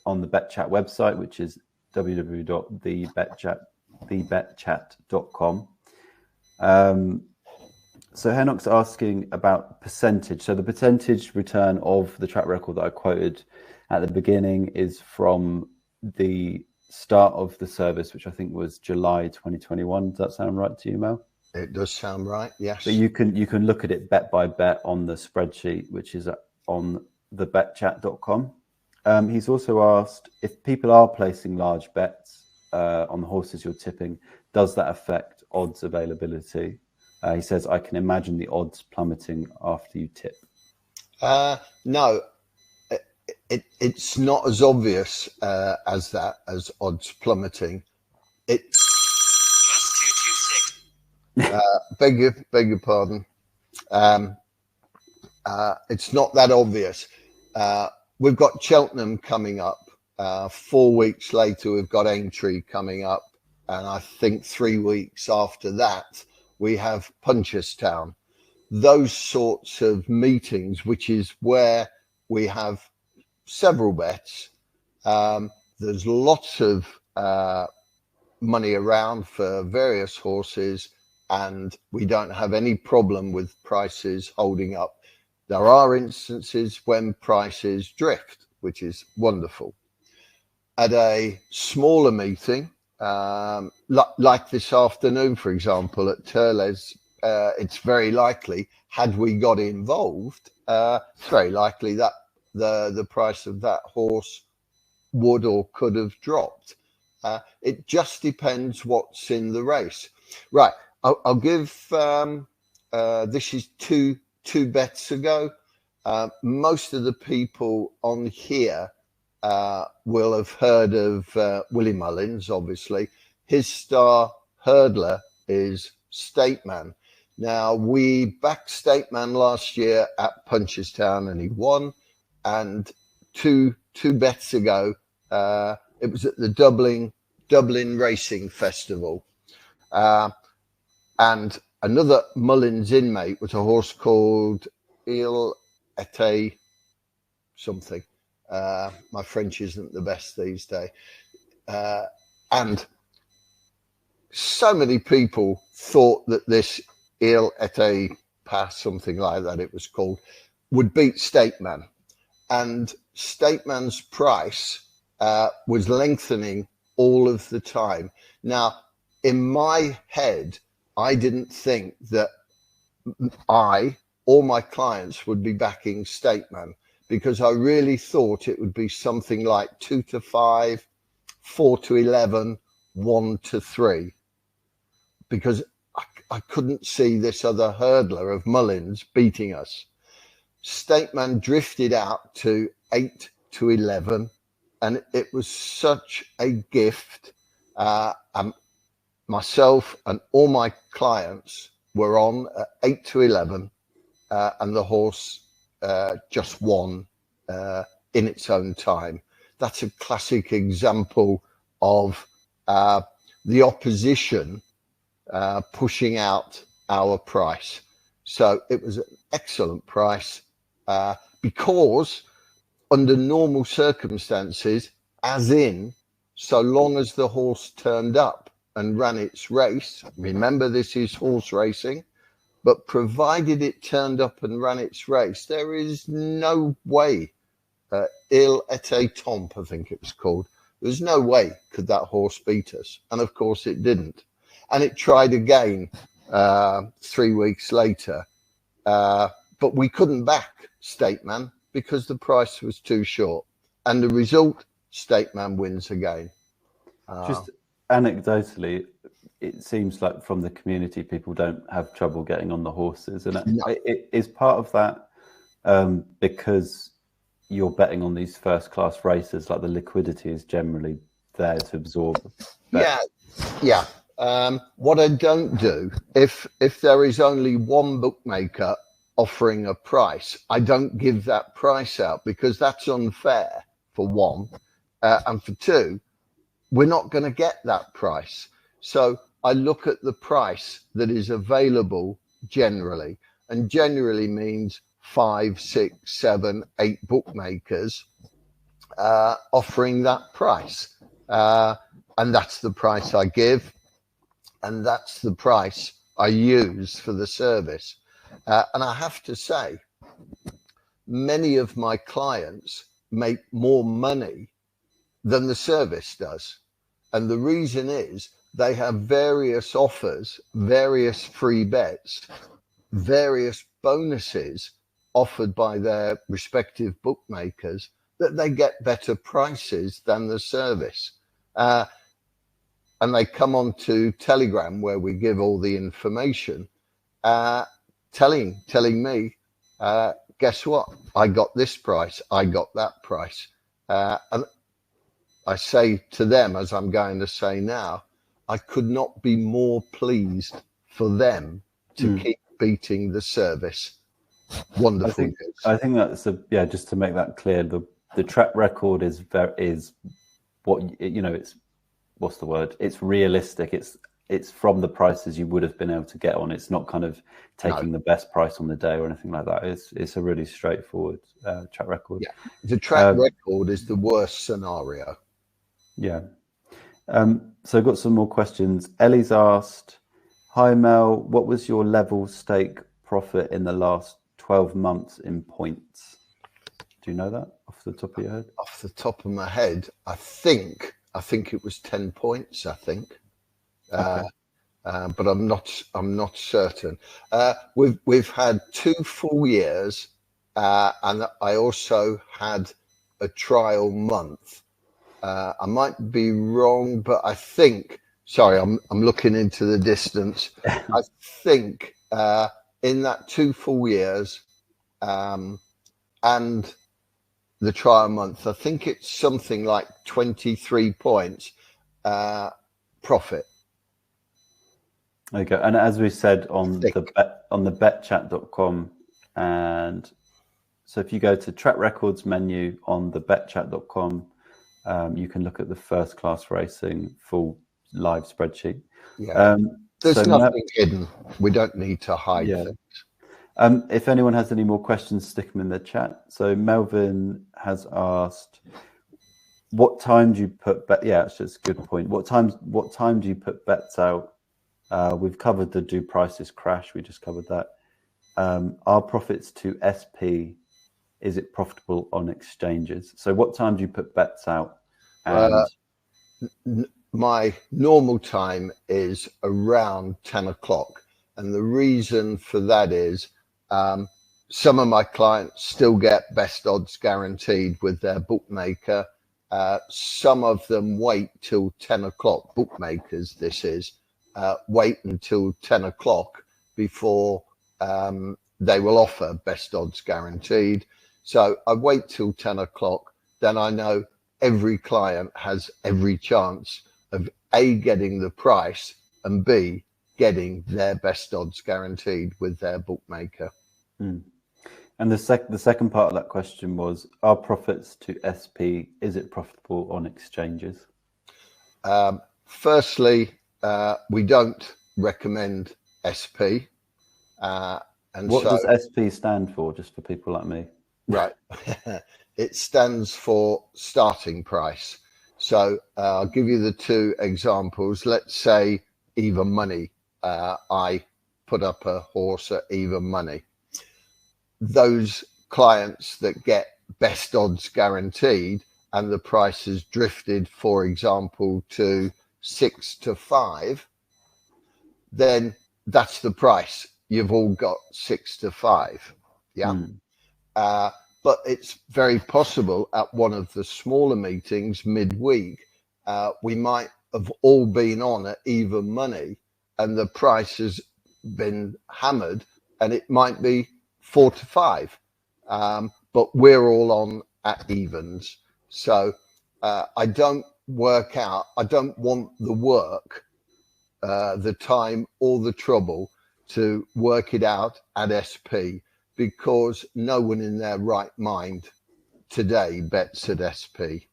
BetChat website, which is www.thebetchat.com. So Henok's asking about percentage. So the percentage return of the track record that I quoted at the beginning is from the start of the service, which I think was July 2021. Does that sound right to you, Mel? It does sound right, yes. But you can look at it bet by bet on the spreadsheet, which is on thebetchat.com. He's also asked if people are placing large bets on the horses you're tipping, does that affect odds availability? He says, I can imagine the odds plummeting after you tip. No, it's not as obvious as odds plummeting. Beg your pardon. It's not that obvious. We've got Cheltenham coming up. 4 weeks later, we've got Aintree coming up. And I think 3 weeks after that, we have Punchestown. Those sorts of meetings, which is where we have several bets. There's lots of money around for various horses, and we don't have any problem with prices holding up. There are instances when prices drift, which is wonderful. At a smaller meeting, like this afternoon, for example, at Turles, it's very likely, had we got involved, it's very likely that the price of that horse would or could have dropped. It just depends what's in the race. Right, I'll give, this is two bets ago. Most of the people on here will have heard of Willie Mullins, obviously. His star hurdler is Stateman. Now, we backed Stateman last year at Punchestown and he won. And two bets ago, it was at the Dublin Racing Festival. And another Mullins inmate was a horse called Il Ete something. My French isn't the best these days. And so many people thought that this Il Ete Pas, something like that it was called, would beat Stateman. And Stateman's price was lengthening all of the time. Now, in my head, I didn't think that I or my clients would be backing Stateman, because I really thought it would be something like 2 to 5, 4 to 11, 1 to 3, because I couldn't see this other hurdler of Mullins beating us. Stateman drifted out to 8 to 11, and it was such a gift. Myself and all my clients were on 8 to 11, and the horse just won in its own time. That's a classic example of the opposition pushing out our price. So it was an excellent price because under normal circumstances, as in so long as the horse turned up and ran its race, remember this is horse racing, but provided it turned up and ran its race, there is no way, Il Ete Tomp, I think it was called, there's no way could that horse beat us. And of course it didn't. And it tried again 3 weeks later, but we couldn't back Stateman because the price was too short. And the result, Stateman wins again. Just anecdotally, it seems like from the community, people don't have trouble getting on the horses. And it is part of that because you're betting on these first class races, like the liquidity is generally there to absorb. Yeah. What I don't do, if there is only one bookmaker offering a price, I don't give that price out because that's unfair, for one. And for two, we're not going to get that price. So I look at the price that is available generally, and generally means 5, 6, 7, 8 bookmakers offering that price. And that's the price I give, and that's the price I use for the service. And I have to say, many of my clients make more money than the service does. And the reason is they have various offers, various free bets, various bonuses offered by their respective bookmakers that they get better prices than the service. And they come on to Telegram where we give all the information, telling me, guess what? I got this price. I got that price. And I say to them, as I'm going to say now, I could not be more pleased for them to keep beating the service. Wonderful. I think that's just to make that clear, the track record is what, you know, it's, what's the word? It's realistic. It's from the prices you would have been able to get on. It's not kind of taking the best price on the day or anything like that. It's a really straightforward track record. Yeah, the track record is the worst scenario. Yeah. So I've got some more questions. Ellie's asked, hi Mel, what was your level stake profit in the last 12 months in points? Do you know that off the top of your head? Off the top of my head, I think it was 10 points, I think. Okay. But I'm not certain. We've had 2 full years, and I also had a trial month. I might be wrong, but I think. Sorry, I'm looking into the distance. I think in that 2 full years, and the trial month, I think it's something like 23 points profit. Okay, and as we said on the betchat.com, and so if you go to track records menu on the betchat.com, you can look at the first class racing full live spreadsheet. Yeah. There's nothing hidden. We don't need to hide things. If anyone has any more questions, stick them in the chat. So Melvin has asked, what time do you put bet? Yeah, it's just a good point. What time do you put bets out? We've covered the do prices crash. We just covered that. Are profits to SP? Is it profitable on exchanges? So what time do you put bets out? And my normal time is around 10 o'clock. And the reason for that is some of my clients still get best odds guaranteed with their bookmaker. Some of them wait till 10 o'clock. Bookmakers, this is, wait until 10 o'clock before they will offer best odds guaranteed. So I wait till 10 o'clock. Then I know every client has every chance of A, getting the price, and B, getting their best odds guaranteed with their bookmaker. And the second part of that question was, are profits to SP, is it profitable on exchanges? Firstly, we don't recommend SP. And what does SP stand for, just for people like me? Right. It stands for starting price. So I'll give you the 2 examples. Let's say even money. I put up a horse at even money. Those clients that get best odds guaranteed and the price has drifted, for example, to 6 to 5, then that's the price. You've all got 6 to 5. Yeah. But it's very possible at one of the smaller meetings midweek, we might have all been on at even money and the price has been hammered and it might be 4 to 5. But we're all on at evens. So I don't want the work, the time or the trouble to work it out at SP, because no one in their right mind today bets at SP.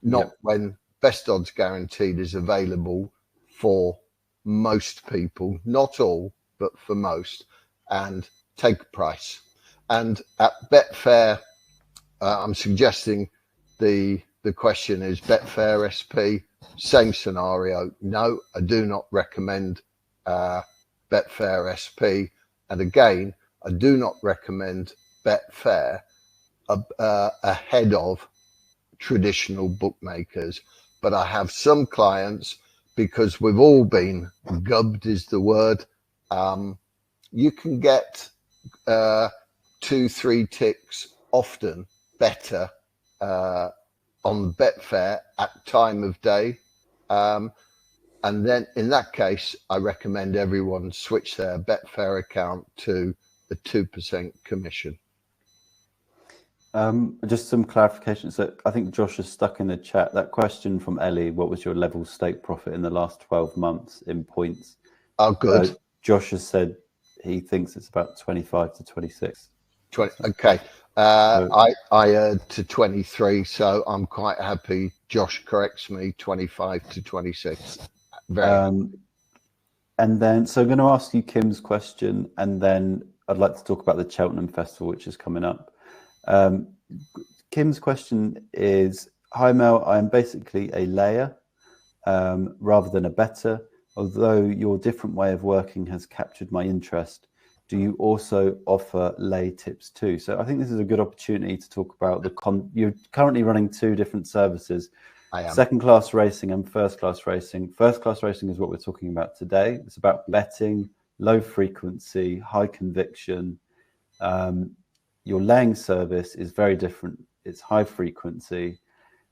Not when best odds guaranteed is available for most people, not all, but for most, and take a price. And at Betfair, I'm suggesting the question is Betfair SP, same scenario. No, I do not recommend Betfair SP. And again, I do not recommend Betfair ahead of traditional bookmakers. But I have some clients, because we've all been gubbed is the word. You can get 2-3 ticks often better on Betfair at time of day. And then in that case, I recommend everyone switch their Betfair account to the 2% commission. Just some clarification. So I think Josh is stuck in the chat. That question from Ellie, what was your level stake profit in the last 12 months in points? Oh, good. Josh has said he thinks it's about 25 to 26. 20, okay. I heard to 23, so I'm quite happy. Josh corrects me, 25 to 26. And then, so I'm going to ask you Kim's question, and then I'd like to talk about the Cheltenham Festival, which is coming up. Kim's question is, hi Mel, I am basically a layer rather than a better. Although your different way of working has captured my interest, do you also offer lay tips too? So I think this is a good opportunity to talk about you're currently running two different services. I am. Second class racing and first class racing. First class racing is what we're talking about today. It's about betting, low frequency, high conviction. Your laying service is very different. It's high frequency.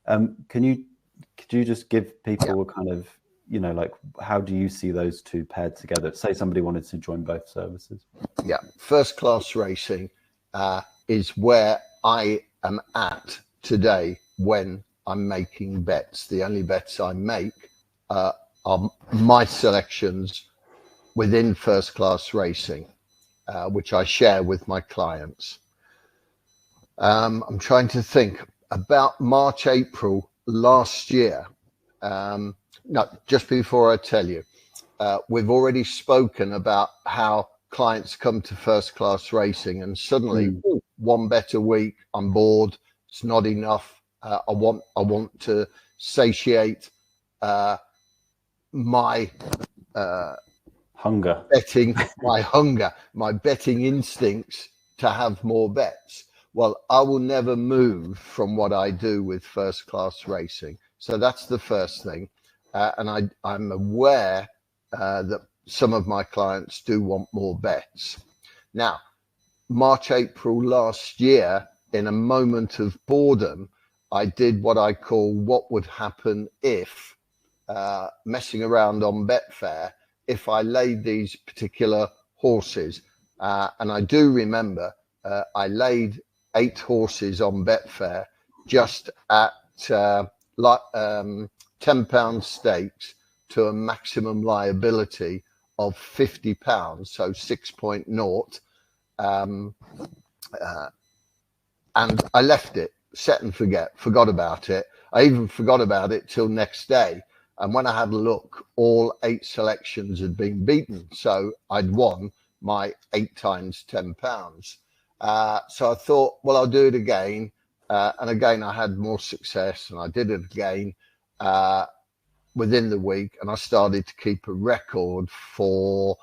Could you just give people a kind of, like, how do you see those two paired together? Say somebody wanted to join both services. Yeah, first class racing is where I am at today when I'm making bets. The only bets I make are my selections within first class racing, which I share with my clients. I'm trying to think about March, April last year. No, just before I tell you, we've already spoken about how clients come to first class racing and suddenly one bet a week, I'm bored. It's not enough. I want to satiate my hunger, my betting instincts to have more bets. Well, I will never move from what I do with first class racing. So that's the first thing. And I'm aware that some of my clients do want more bets. Now, March, April last year, in a moment of boredom, I did what I call what would happen if, messing around on Betfair, if I laid these particular horses. And I do remember I laid 8 horses on Betfair just at £10 stakes to a maximum liability of £50, so 6.0. And I left it, set and forgot about it. I even forgot about it till next day. And when I had a look, all 8 selections had been beaten. So I'd won my 8 times £10. So I thought, well, I'll do it again. And again, I had more success, and I did it again within the week. And I started to keep a record for,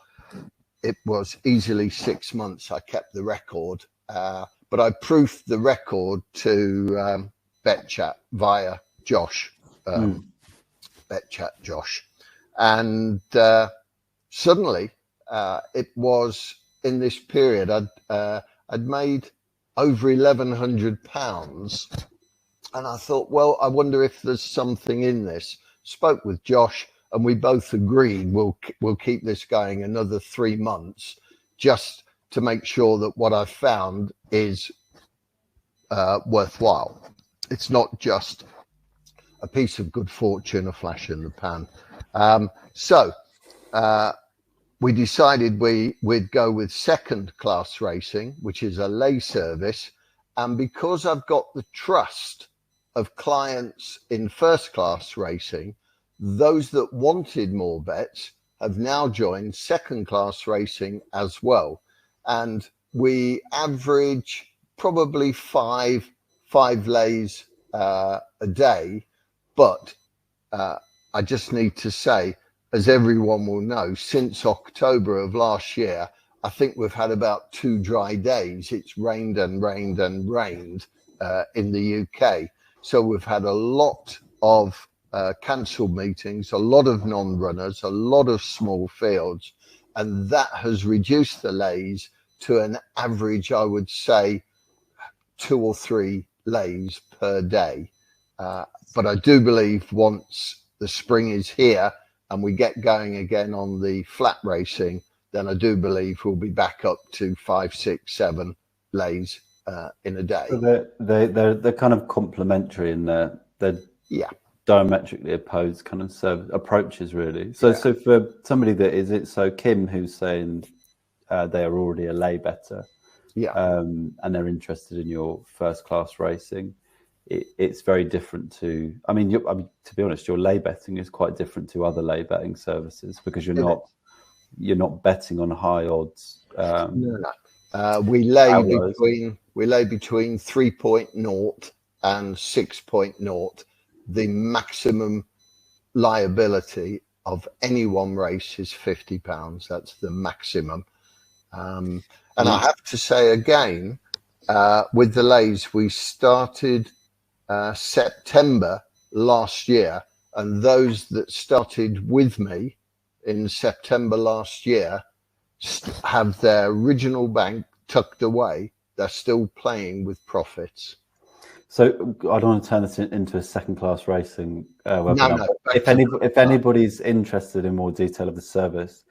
it was easily 6 months. I kept the record. But I proofed the record to BetChat via Josh, BetChat Josh. And suddenly, it was in this period, I'd made over £1,100. And I thought, well, I wonder if there's something in this. Spoke with Josh, and we both agreed we'll keep this going another 3 months, just to make sure that what I've found is worthwhile. It's not just a piece of good fortune, a flash in the pan. So we decided we'd go with second class racing, which is a lay service. And because I've got the trust of clients in first class racing, those that wanted more bets have now joined second class racing as well. And we average probably five lays a day. But I just need to say, as everyone will know, since October of last year, I think we've had about 2 dry days. It's rained and rained and rained in the UK. So we've had a lot of cancelled meetings, a lot of non-runners, a lot of small fields. And that has reduced the lays to an average, I would say, 2 or 3 lays per day. But I do believe once the spring is here and we get going again on the flat racing, then I do believe we'll be back up to 5, 6, 7 lays in a day. So they're kind of complementary in they're yeah. diametrically opposed kind of approaches, really. So for somebody that is it, so Kim, who's saying they are already a lay better, and they're interested in your first class racing, it's very different to. I mean, to be honest, your lay betting is quite different to other lay betting services because you're not betting on high odds. We lay between 3.0 and 6.0. The maximum liability of any one race is £50. That's the maximum. And I have to say again, with the lays, we started September last year, and those that started with me in September last year have their original bank tucked away. They're still playing with profits. So I don't want to turn this into a second-class racing webinar. No, if anybody's interested in more detail of the service,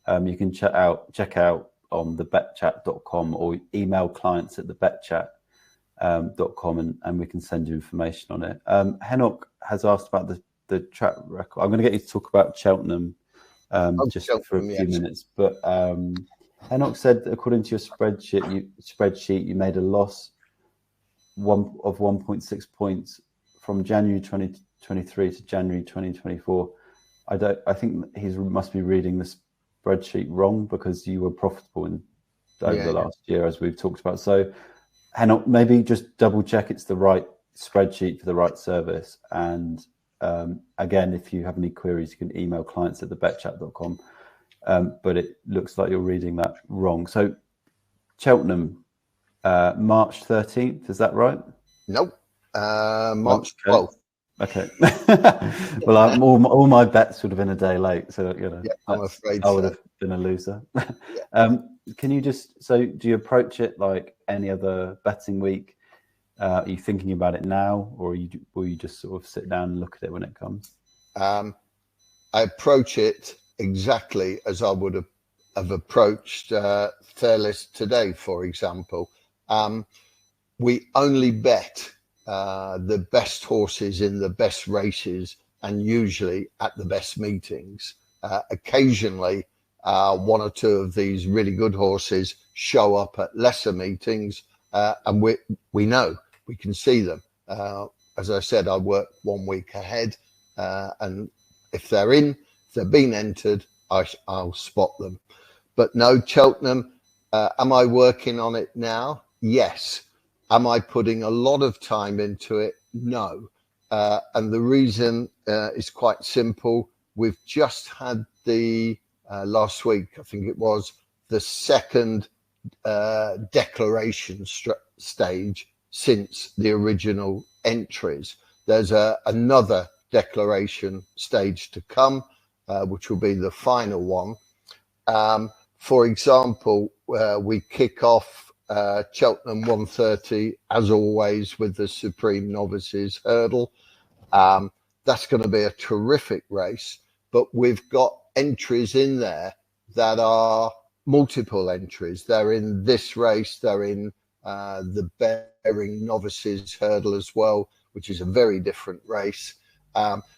you can check out on thebetchat.com or email clients at thebetchat.com and we can send you information on it. Henok has asked about the track record. I'm going to get you to talk about Cheltenham just for a few minutes. But Henok said, according to your spreadsheet, you made a loss of 1.6 points from January 2023 to January 2024. I think he must be reading the spreadsheet wrong because you were profitable over the last year, as we've talked about. So, Henok, maybe just double check it's the right spreadsheet for the right service. And again, if you have any queries, you can email clients at thebetchat.com. But it looks like you're reading that wrong. So, Cheltenham. March 13th, is that right? Nope. March 12th. Okay. Well, all my bets would have been a day late, so I'm afraid I would have been a loser. Can you do you approach it like any other betting week? Are you thinking about it now, or will you just sort of sit down and look at it when it comes? I approach it exactly as I would have approached Fairlist today, for example. We only bet the best horses in the best races and usually at the best meetings. Occasionally, one or two of these really good horses show up at lesser meetings, and we know, we can see them. As I said, I work 1 week ahead, and if they're being entered, I'll spot them. But no, Cheltenham, am I working on it now? Yes. Am I putting a lot of time into it? No. And the reason is quite simple. We've just had the last week, I think it was, the second declaration stage since the original entries. There's another declaration stage to come, which will be the final one. For example, we kick off Cheltenham 130 as always with the Supreme Novices Hurdle. That's going to be a terrific race, but we've got entries in there that are multiple entries. They're in this race, they're in the Bearing Novices Hurdle as well, which is a very different race.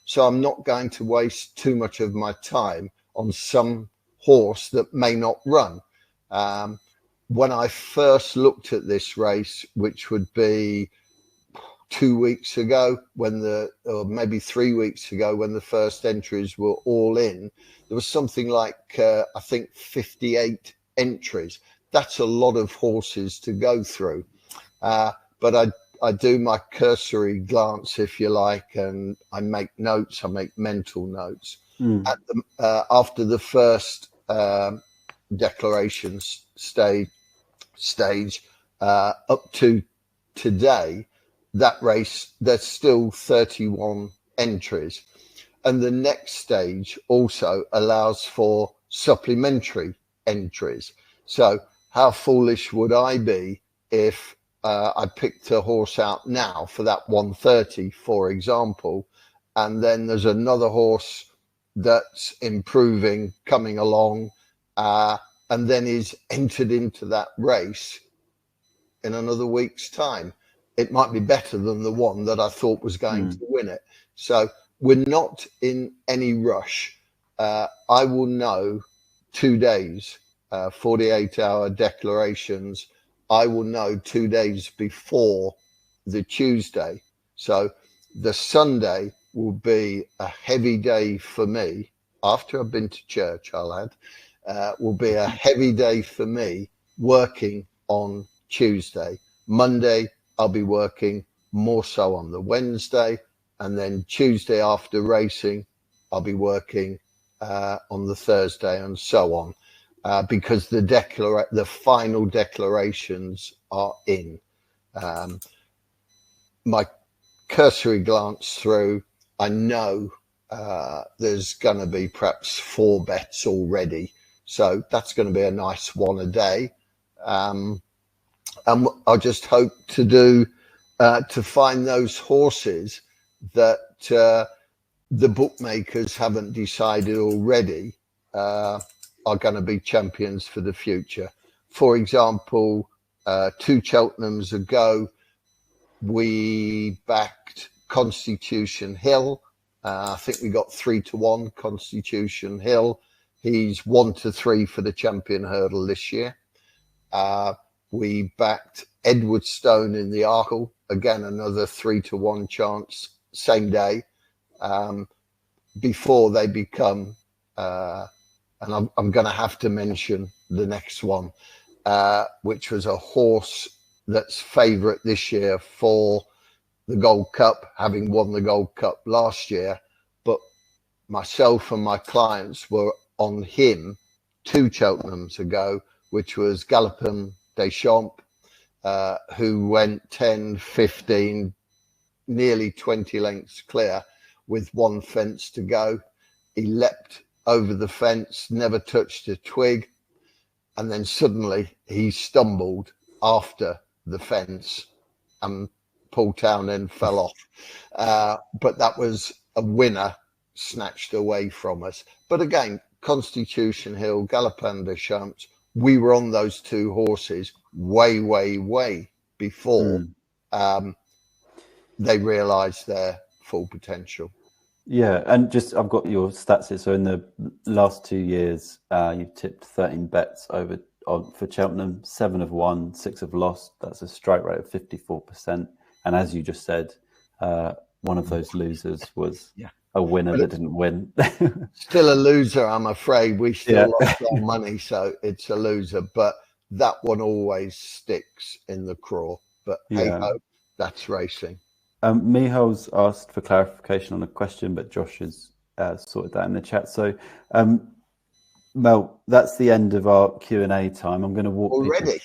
So I'm not going to waste too much of my time on some horse that may not run. When I first looked at this race, which would be 2 weeks ago, or maybe 3 weeks ago, when the first entries were all in, there was something like, I think 58 entries. That's a lot of horses to go through. But I do my cursory glance, if you like, and I make notes, I make mental notes. After the first declarations stage up to today, that race, there's still 31 entries, and the next stage also allows for supplementary entries. So how foolish would I be if I picked a horse out now for that 130, for example, and then there's another horse that's improving, coming along, and then is entered into that race in another week's time. It might be better than the one that I thought was going to win it. So we're not in any rush. I will know 2 days, 48-hour declarations. I will know 2 days before the Tuesday. So the Sunday will be a heavy day for me. After I've been to church, I'll add, will be a heavy day for me working on Tuesday. Monday, I'll be working more so on the Wednesday. And then Tuesday after racing, I'll be working on the Thursday and so on, because the final declarations are in. My cursory glance through, I know there's going to be perhaps 4 bets already. So that's going to be a nice one a day. And I just hope to find those horses that the bookmakers haven't decided already are going to be champions for the future. For example, 2 Cheltenhams ago, we backed Constitution Hill. I think we got 3-1 Constitution Hill. He's 1-3 for the champion hurdle this year. We backed Edwardstone in the Arkle. Again, another 3-1 chance, same day, before they become, and I'm going to have to mention the next one, which was a horse that's favourite this year for the Gold Cup, having won the Gold Cup last year. But myself and my clients were on him 2 Cheltenhams ago, which was Galopin Des Champs, who went 10, 15, nearly 20 lengths clear with 1 fence to go. He leapt over the fence, never touched a twig, and then suddenly he stumbled after the fence and Paul Townend fell off. But that was a winner snatched away from us. But again, Constitution Hill, Galopin Des Champs, we were on those 2 horses way before they realised their full potential. Yeah, and just I've got your stats here. So in the last 2 years, you've tipped 13 bets for Cheltenham. 7 have won, 6 have lost. That's a strike rate of 54%. And as you just said, one of those losers was a winner that didn't win. Still a loser, I'm afraid. We still lost our money, so it's a loser. But that one always sticks in the craw. But hey ho, that's racing. Mihal's asked for clarification on a question, but Josh has sorted that in the chat. So, Mel, that's the end of our Q&A time. I'm going to walk already.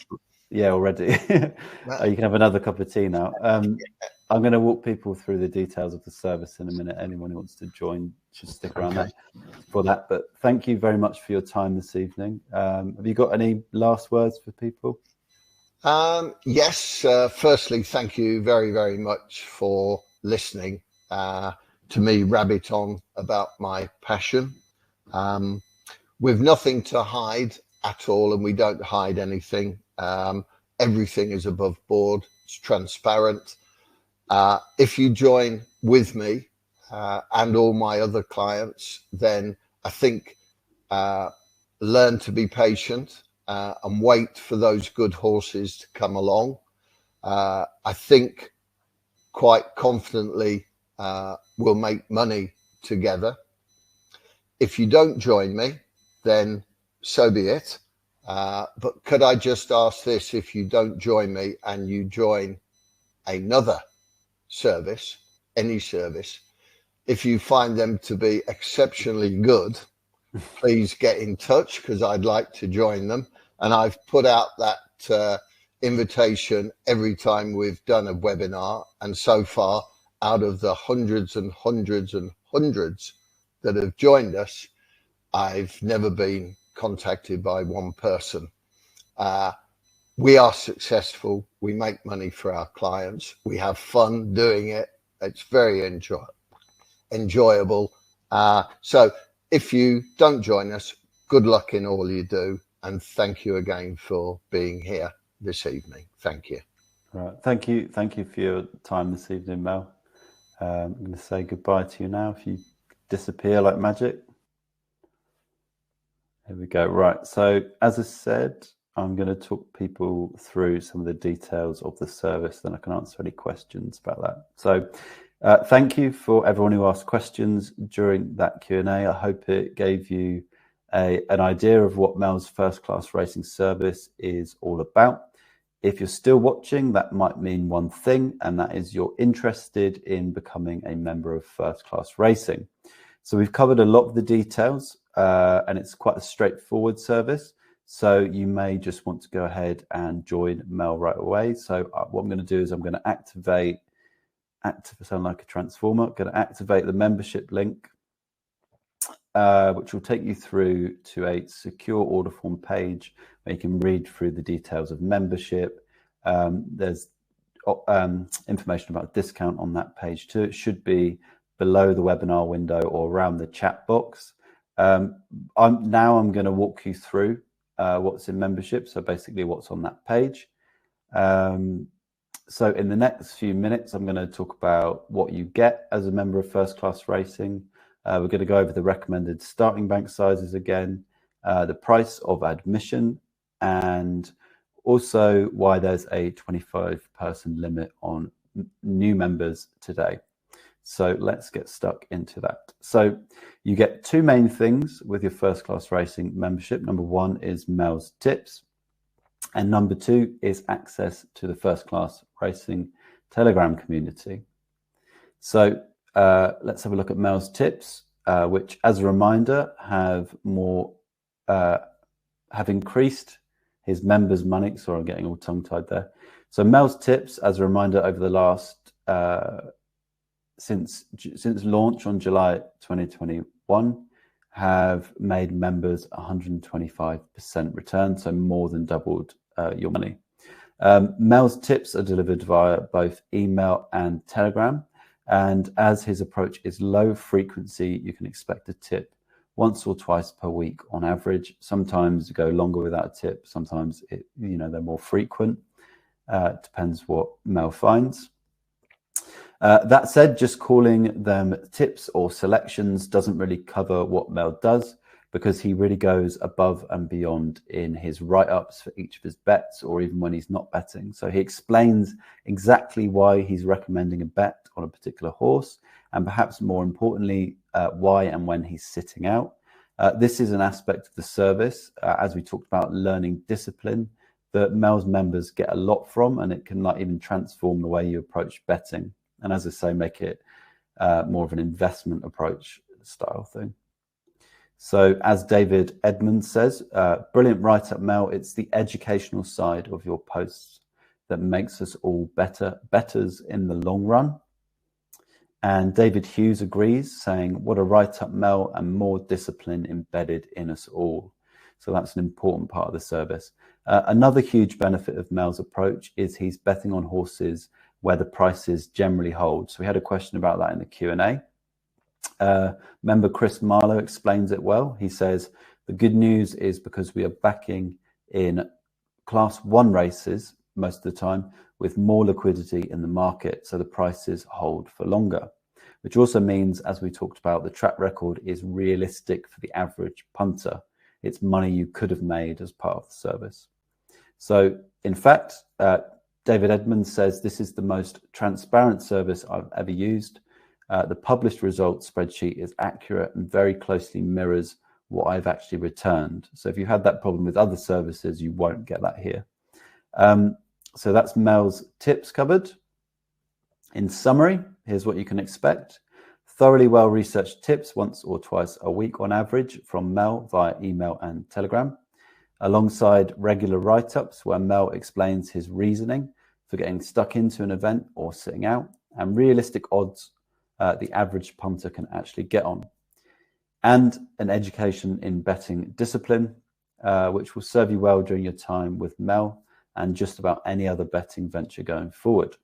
Already. You can have another cup of tea now. I'm going to walk people through the details of the service in a minute. Anyone who wants to join should stick around for that. But thank you very much for your time this evening. Have you got any last words for people? Yes. Firstly, thank you very, very much for listening to me rabbit on about my passion. We've nothing to hide at all, and we don't hide anything. Everything is above board. It's transparent. If you join with me and all my other clients, then I think learn to be patient. And wait for those good horses to come along. I think quite confidently we'll make money together. If you don't join me, then so be it. But could I just ask this? If you don't join me and you join another service, any service, if you find them to be exceptionally good, please get in touch, because I'd like to join them. And I've put out that invitation every time we've done a webinar. And so far, out of the hundreds and hundreds and hundreds that have joined us, I've never been contacted by one person. We are successful. We make money for our clients. We have fun doing it. It's very enjoyable. So if you don't join us, good luck in all you do. And thank you again for being here this evening. Thank you. Right. Thank you. Thank you for your time this evening, Mel. I'm going to say goodbye to you now if you disappear like magic. There we go. Right. So as I said, I'm going to talk people through some of the details of the service, then I can answer any questions about that. So thank you for everyone who asked questions during that Q&A. I hope it gave you an idea of what Mel's First Class Racing service is all about. If you're still watching, that might mean one thing, and that is you're interested in becoming a member of First Class Racing. So we've covered a lot of the details, and it's quite a straightforward service. So you may just want to go ahead and join Mel right away. So what I'm going to do is I'm going to activate, sound like a transformer, I'm going to activate the membership link, which will take you through to a secure order form page where you can read through the details of membership. There's information about discount on that page too. It should be below the webinar window or around the chat box. I'm going to walk you through what's in membership, so basically what's on that page. So in the next few minutes, I'm going to talk about what you get as a member of First Class Racing. We're going to go over the recommended starting bank sizes again, the price of admission, and also why there's a 25-person limit on new members today. So let's get stuck into that. So you get two main things with your First Class Racing membership. Number one is Mel's tips, and number two is access to the First Class Racing Telegram community. So let's have a look at Mel's tips, which, as a reminder, have increased his members' money. Sorry, I'm getting all tongue-tied there. So Mel's tips, as a reminder, over the last since launch on July 2021, have made members 125% return, so more than doubled your money. Mel's tips are delivered via both email and Telegram. And as his approach is low frequency, you can expect a tip once or twice per week on average. Sometimes you go longer without a tip. Sometimes they're more frequent. It depends what Mel finds. That said, just calling them tips or selections doesn't really cover what Mel does, because he really goes above and beyond in his write-ups for each of his bets, or even when he's not betting. So he explains exactly why he's recommending a bet on a particular horse, and perhaps more importantly, why and when he's sitting out. This is an aspect of the service, as we talked about, learning discipline, that Mel's members get a lot from, and it can even transform the way you approach betting. And as I say, make it more of an investment approach style thing. So as David Edmonds says, brilliant write-up, Mel. It's the educational side of your posts that makes us all betters in the long run. And David Hughes agrees, saying, what a write-up, Mel, and more discipline embedded in us all. So that's an important part of the service. Another huge benefit of Mel's approach is he's betting on horses where the prices generally hold. So we had a question about that in the Q&A. Member Chris Marlowe explains it well. He says, the good news is because we are backing in Class 1 races most of the time with more liquidity in the market, so the prices hold for longer, which also means, as we talked about, the track record is realistic for the average punter. It's money you could have made as part of the service. So in fact, David Edmonds says this is the most transparent service I've ever used. The published results spreadsheet is accurate and very closely mirrors what I've actually returned. So if you had that problem with other services, you won't get that here. So that's Mel's tips covered. In summary, here's what you can expect. Thoroughly well-researched tips once or twice a week on average from Mel via email and Telegram, alongside regular write-ups where Mel explains his reasoning for getting stuck into an event or sitting out, and realistic odds the average punter can actually get on, and an education in betting discipline, which will serve you well during your time with Mel and just about any other betting venture going forward.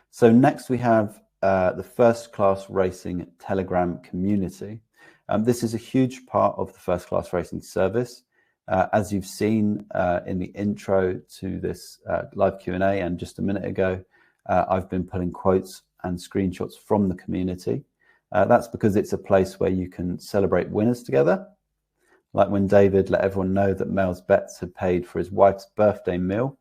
So next we have the First Class Racing Telegram community. This is a huge part of the First Class Racing service. As you've seen in the intro to this live Q&A and just a minute ago, I've been pulling quotes and screenshots from the community. That's because it's a place where you can celebrate winners together. Like when David let everyone know that Mel's bets had paid for his wife's birthday meal,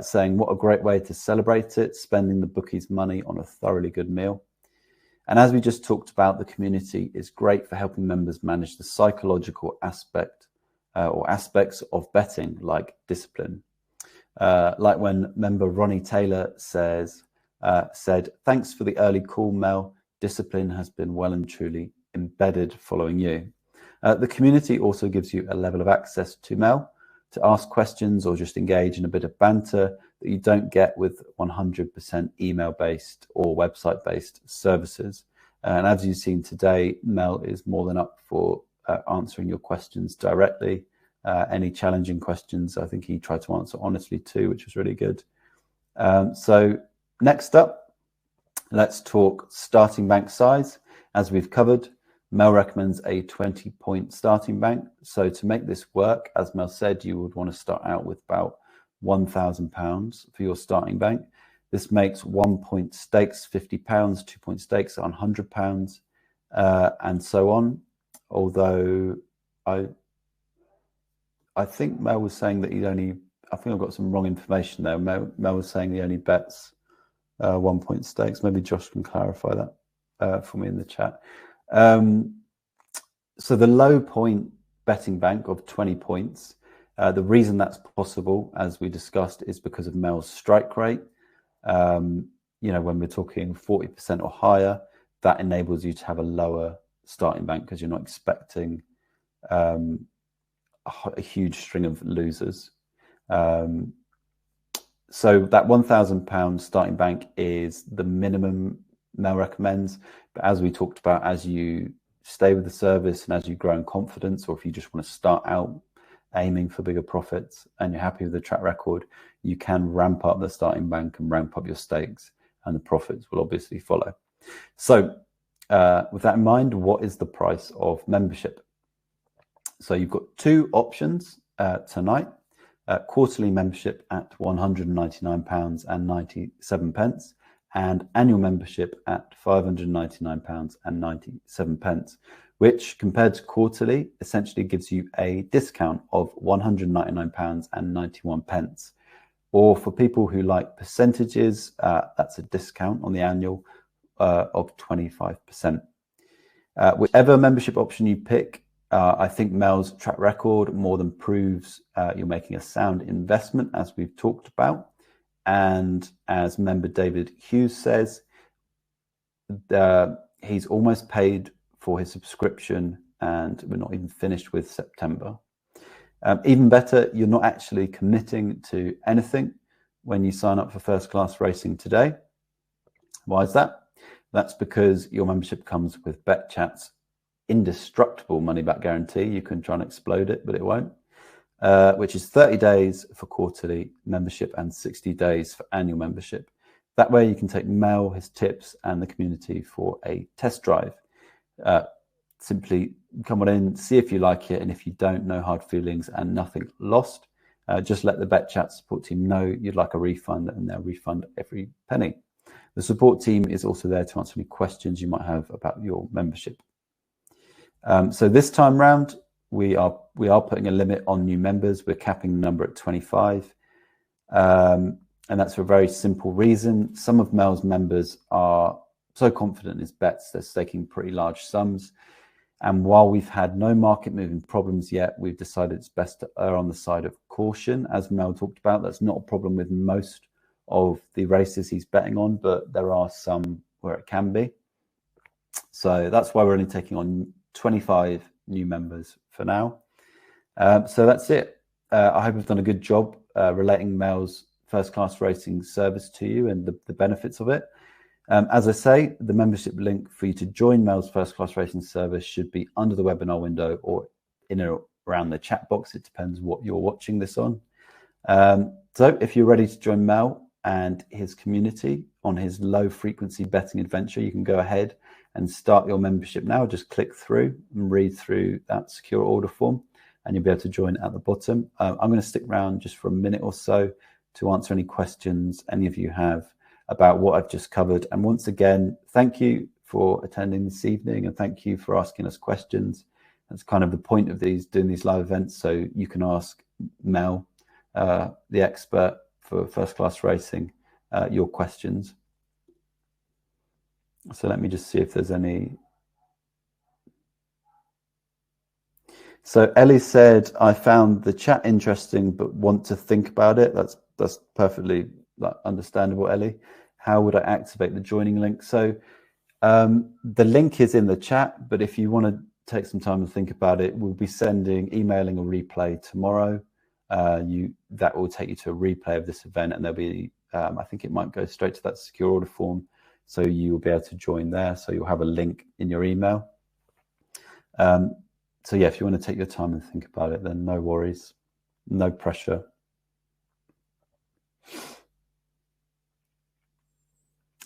saying what a great way to celebrate it, spending the bookies' money on a thoroughly good meal. And as we just talked about, the community is great for helping members manage the psychological aspect or aspects of betting, like discipline. Like when member Ronnie Taylor said, thanks for the early call, Mel. Discipline has been well and truly embedded following you. The community also gives you a level of access to Mel to ask questions or just engage in a bit of banter that you don't get with 100% email-based or website-based services. And as you've seen today, Mel is more than up for answering your questions directly. Any challenging questions, I think he tried to answer honestly too, which was really good. So next up, let's talk starting bank size. As we've covered, Mel recommends a 20-point starting bank. So to make this work, as Mel said, you would want to start out with about £1,000 for your starting bank. This makes 1 point stakes £50, 2 point stakes £100, and so on. Although I think Mel was saying that I think I've got some wrong information there. Mel was saying he only bets 1 point stakes. Maybe Josh can clarify that for me in the chat. So the low point betting bank of 20 points, the reason that's possible, as we discussed, is because of Mel's strike rate. When we're talking 40% or higher, that enables you to have a lower starting bank because you're not expecting a huge string of losers. So that £1,000 starting bank is the minimum Mel recommends. But as we talked about, as you stay with the service and as you grow in confidence, or if you just want to start out aiming for bigger profits and you're happy with the track record, you can ramp up the starting bank and ramp up your stakes, and the profits will obviously follow. So with that in mind, what is the price of membership? So you've got two options tonight. Quarterly membership at £199.97 and annual membership at £599.97, which compared to quarterly essentially gives you a discount of £199.91. Or for people who like percentages, that's a discount on the annual of 25%. Whichever membership option you pick, I think Mel's track record more than proves you're making a sound investment, as we've talked about. And as member David Hughes says, he's almost paid for his subscription and we're not even finished with September. Even better, you're not actually committing to anything when you sign up for First Class Racing today. Why is that? That's because your membership comes with BetChat's indestructible money-back guarantee. You can try and explode it, but it won't. Which is 30 days for quarterly membership and 60 days for annual membership. That way you can take Mel, his tips, and the community for a test drive. Simply come on in, see if you like it, and if you don't, no hard feelings and nothing lost. Just let the BetChat support team know you'd like a refund, and they'll refund every penny. The support team is also there to answer any questions you might have about your membership. So this time round, we are putting a limit on new members. We're capping the number at 25. And that's for a very simple reason. Some of Mel's members are so confident in his bets, they're staking pretty large sums. And while we've had no market moving problems yet, we've decided it's best to err on the side of caution. As Mel talked about, that's not a problem with most of the races he's betting on, but there are some where it can be. So that's why we're only taking on 25 new members for now. So that's it. I hope I've done a good job relating Mel's First Class Racing service to you and the benefits of it. As I say, the membership link for you to join Mel's First Class Racing service should be under the webinar window or in or around the chat box. It depends what you're watching this on. So if you're ready to join Mel and his community on his low frequency betting adventure, you can go ahead and start your membership now. Just click through and read through that secure order form and you'll be able to join at the bottom. I'm going to stick around just for a minute or so to answer any questions any of you have about what I've just covered. And once again, thank you for attending this evening, and thank you for asking us questions. That's kind of the point of doing these live events, so you can ask Mel, the expert for First Class Racing, your questions. So let me just see if there's any. So Ellie said, I found the chat interesting, but want to think about it. That's perfectly understandable, Ellie. How would I activate the joining link? So the link is in the chat, but if you want to take some time to think about it, we'll be emailing a replay tomorrow. That will take you to a replay of this event, and there'll be, I think it might go straight to that secure order form. So you'll be able to join there. So you'll have a link in your email. So yeah, if you want to take your time and think about it, then no worries, no pressure.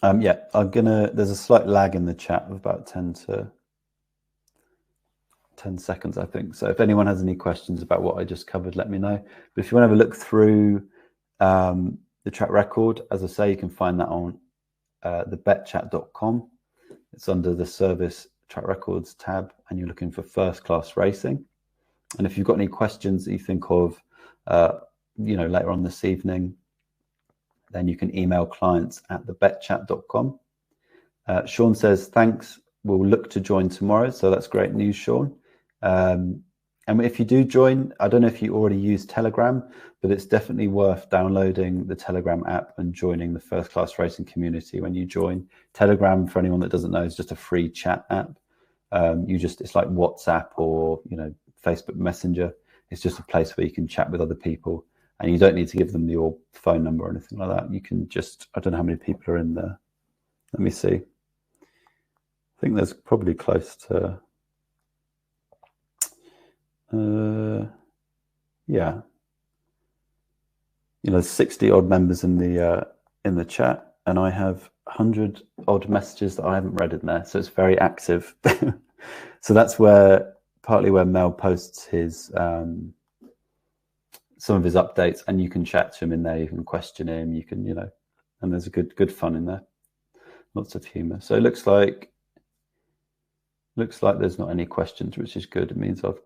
Yeah, there's a slight lag in the chat of about 10 seconds, I think. So if anyone has any questions about what I just covered, let me know. But if you want to have a look through the track record, as I say, you can find that on thebetchat.com. It's under the service track records tab, and you're looking for First Class Racing. And if you've got any questions that you think of, later on this evening, then you can email clients@thebetchat.com. Sean says, thanks. We'll look to join tomorrow. So that's great news, Sean. And if you do join, I don't know if you already use Telegram, but it's definitely worth downloading the Telegram app and joining the First Class Racing community when you join. Telegram, for anyone that doesn't know, is just a free chat app. It's like WhatsApp or Facebook Messenger. It's just a place where you can chat with other people, and you don't need to give them your phone number or anything like that. You can just, I don't know how many people are in there. Let me see. I think there's probably close to, 60 odd members in the chat, and I have 100 odd messages that I haven't read in there. So it's very active. So that's partly where Mel posts his some of his updates, and you can chat to him in there. You can question him. You can, and there's a good fun in there. Lots of humor. So it looks like there's not any questions, which is good. It means I've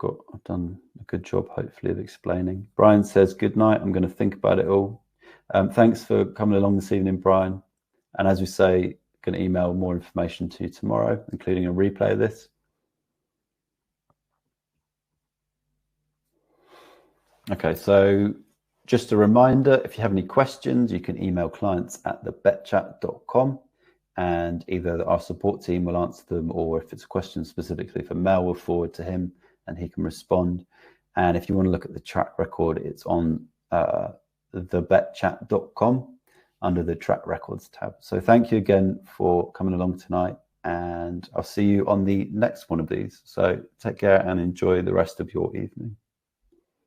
done a good job, hopefully, of explaining. Brian says, good night. I'm going to think about it all. Thanks for coming along this evening, Brian. And as we say, going to email more information to you tomorrow, including a replay of this. Okay, so just a reminder, if you have any questions, you can email clients@thebetchat.com, and either our support team will answer them, or if it's a question specifically for Mel, we'll forward to him and he can respond. And if you want to look at the track record, it's on thebetchat.com under the track records tab. So thank you again for coming along tonight, and I'll see you on the next one of these. So take care and enjoy the rest of your evening.